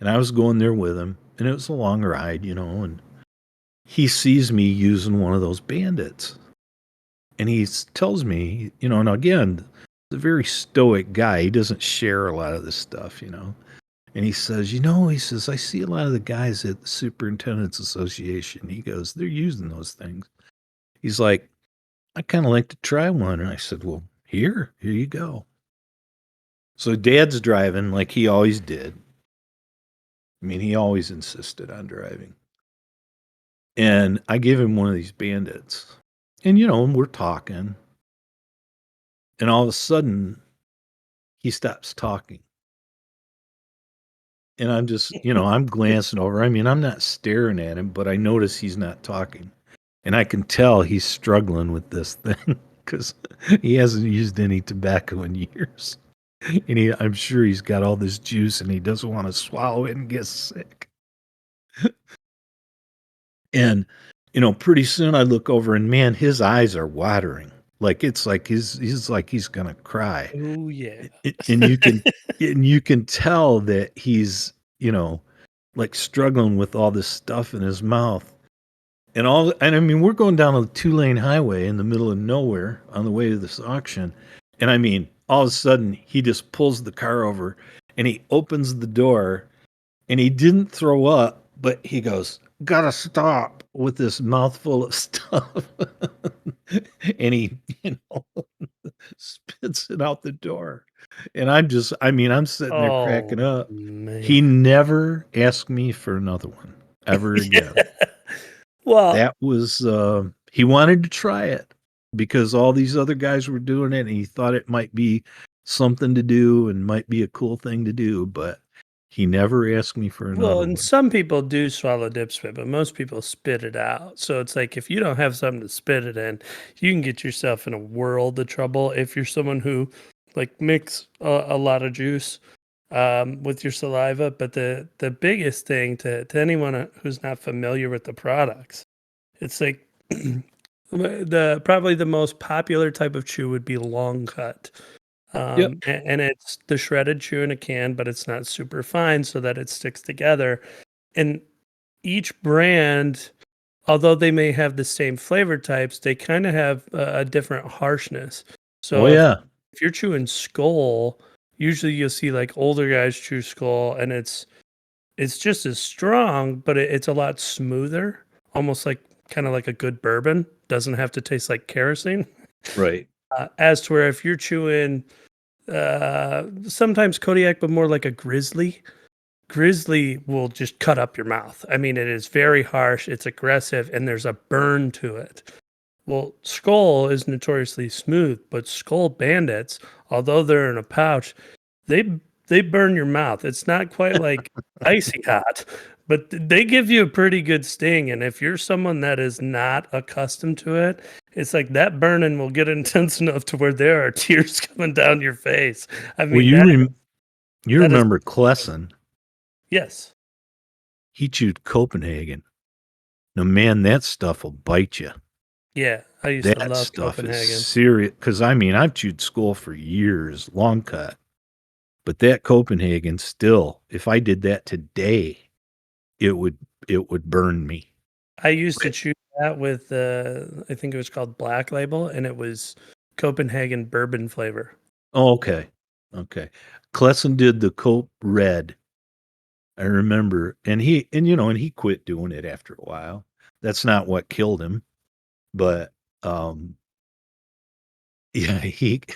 And I was going there with him, and it was a long ride, and he sees me using one of those bandits. And he tells me, and again, he's a very stoic guy. He doesn't share a lot of this stuff, And he says, he says, I see a lot of the guys at the Superintendent's Association. He goes, they're using those things. He's like, I kind of like to try one. And I said, well, here you go. So Dad's driving like he always did. I mean, he always insisted on driving. And I give him one of these bandits. And, we're talking. And all of a sudden, he stops talking. And I'm just, I'm glancing over. I mean, I'm not staring at him, but I notice he's not talking. And I can tell he's struggling with this thing because he hasn't used any tobacco in years. And I'm sure he's got all this juice and he doesn't want to swallow it and get sick. And, pretty soon I look over and man, his eyes are watering. Like it's like he's like he's gonna cry. Oh yeah. And you can tell that he's, like struggling with all this stuff in his mouth. And I mean, we're going down a 2-lane highway in the middle of nowhere on the way to this auction. And I mean, all of a sudden he just pulls the car over and he opens the door and he didn't throw up, but he goes, gotta stop, with this mouthful of stuff. And he, spits it out the door. And I'm sitting there cracking Oh up. man. He never asked me for another one ever again. Well, That was, he wanted to try it because all these other guys were doing it and he thought it might be something to do and might be a cool thing to do, but he never asked me for another well, one. and some people do swallow dip spit, but most people spit it out. So it's like if you don't have something to spit it in, you can get yourself in a world of trouble if you're someone who like mix a lot of juice with your saliva. But the biggest thing to anyone who's not familiar with the products, it's like probably the most popular type of chew would be long cut. Yep. And it's the shredded chew in a can, but it's not super fine so that it sticks together. And each brand, although they may have the same flavor types, they kind of have a different harshness. Oh So yeah. if you're chewing Skull, usually you'll see like older guys chew Skull, and it's just as strong, but it's a lot smoother, almost like kind of like a good bourbon. Doesn't have to taste like kerosene. Right. As to where if you're chewing sometimes Kodiak, but more like a Grizzly. Grizzly will just cut up your mouth. I mean, it is very harsh, it's aggressive, and there's a burn to it. Well, Skull is notoriously smooth, but Skull Bandits, although they're in a pouch, they burn your mouth. It's not quite like icy hot, but they give you a pretty good sting. And if you're someone that is not accustomed to it, it's like that burning will get intense enough to where there are tears coming down your face. I Well, mean, you that is remember Klesson? yes. He chewed Copenhagen. Now, man, that stuff will bite you. Yeah, I used to That love stuff Copenhagen. is serious. Because I mean, I've chewed Skull for years, long cut. But that Copenhagen still, if I did that today, it would burn me. I used to chew that with I think it was called Black Label, and it was Copenhagen bourbon flavor. Oh, okay. Okay. Klesson did the Cope Red. I remember. And he quit doing it after a while. That's not what killed him. But yeah, That's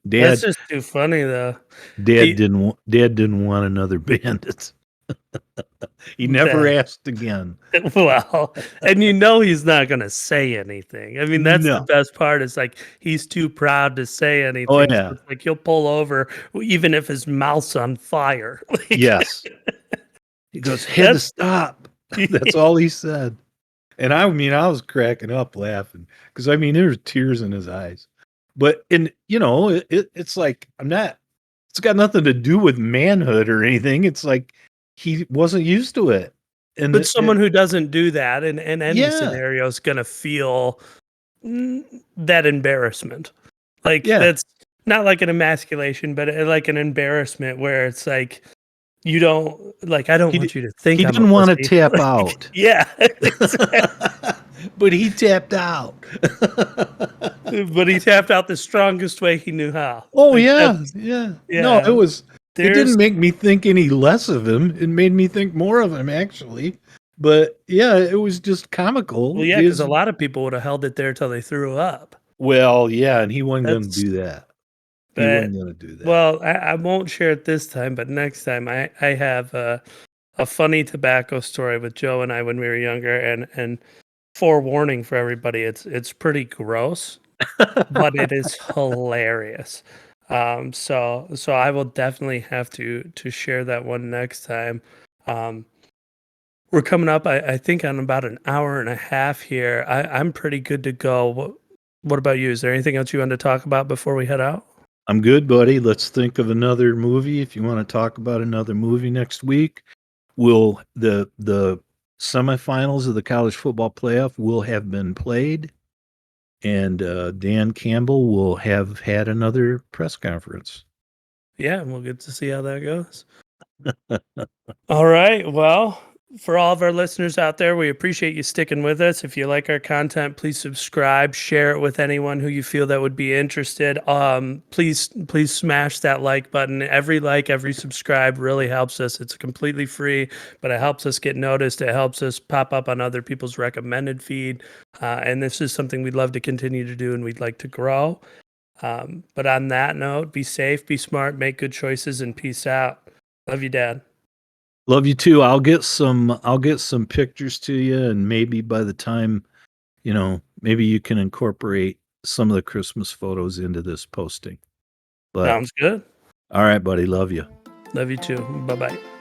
Dad just too funny though. Dad didn't want another Bandit. He never asked again. Well, and he's not going to say anything. I mean, that's the No. best part. Is like he's too proud to say anything. Oh, So yeah. it's like he'll pull over even if his mouth's on fire. Like, Yes. He goes, had to stop. That's all he said. And I mean, I was cracking up laughing because I mean, there were tears in his eyes. But it's like it's got nothing to do with manhood or anything. It's like he wasn't used to it. But someone who doesn't do that in any Yeah. scenario is going to feel that embarrassment. Like Yeah. that's not like an emasculation, but like an embarrassment where it's like you don't like. I don't want you to think he I'm didn't a want to pussy. tap Like, out. Yeah, But he tapped out. but he tapped out the strongest way he knew how. Oh Like, yeah, yeah. No, it There's didn't make me think any less of him. It made me think more of him, actually. But yeah, it was just comical. well, yeah, because a lot of people would have held it there till they threw up. Well, yeah, and he wasn't going to That's- do that. He But, wasn't going to do that. well, I won't share it this time, but next time I have a funny tobacco story with Joe and I when we were younger, and forewarning for everybody, it's pretty gross, but it is hilarious. So I will definitely have to share that one next time. We're coming up, I think, on about an hour and a half here. I'm pretty good to go. What about you? Is there anything else you want to talk about before we head out? I'm good, buddy. Let's think of another movie. If you want to talk about another movie next week, the semifinals of the college football playoff will have been played, and Dan Campbell will have had another press conference. Yeah, we'll get to see how that goes. All right. Well, for all of our listeners out there, we appreciate you sticking with us. If you like our content, please subscribe, share it with anyone who you feel that would be interested. Please smash that like button. Every like, every subscribe really helps us. It's completely free, but it helps us get noticed. It helps us pop up on other people's recommended feed. And this is something we'd love to continue to do and we'd like to grow. But on that note, be safe, be smart, make good choices, and peace out. Love you, Dad. Love you too. I'll get some pictures to you, and maybe by the time, maybe you can incorporate some of the Christmas photos into this posting. But Sounds good. all right, buddy. Love you. Love you too. Bye-bye.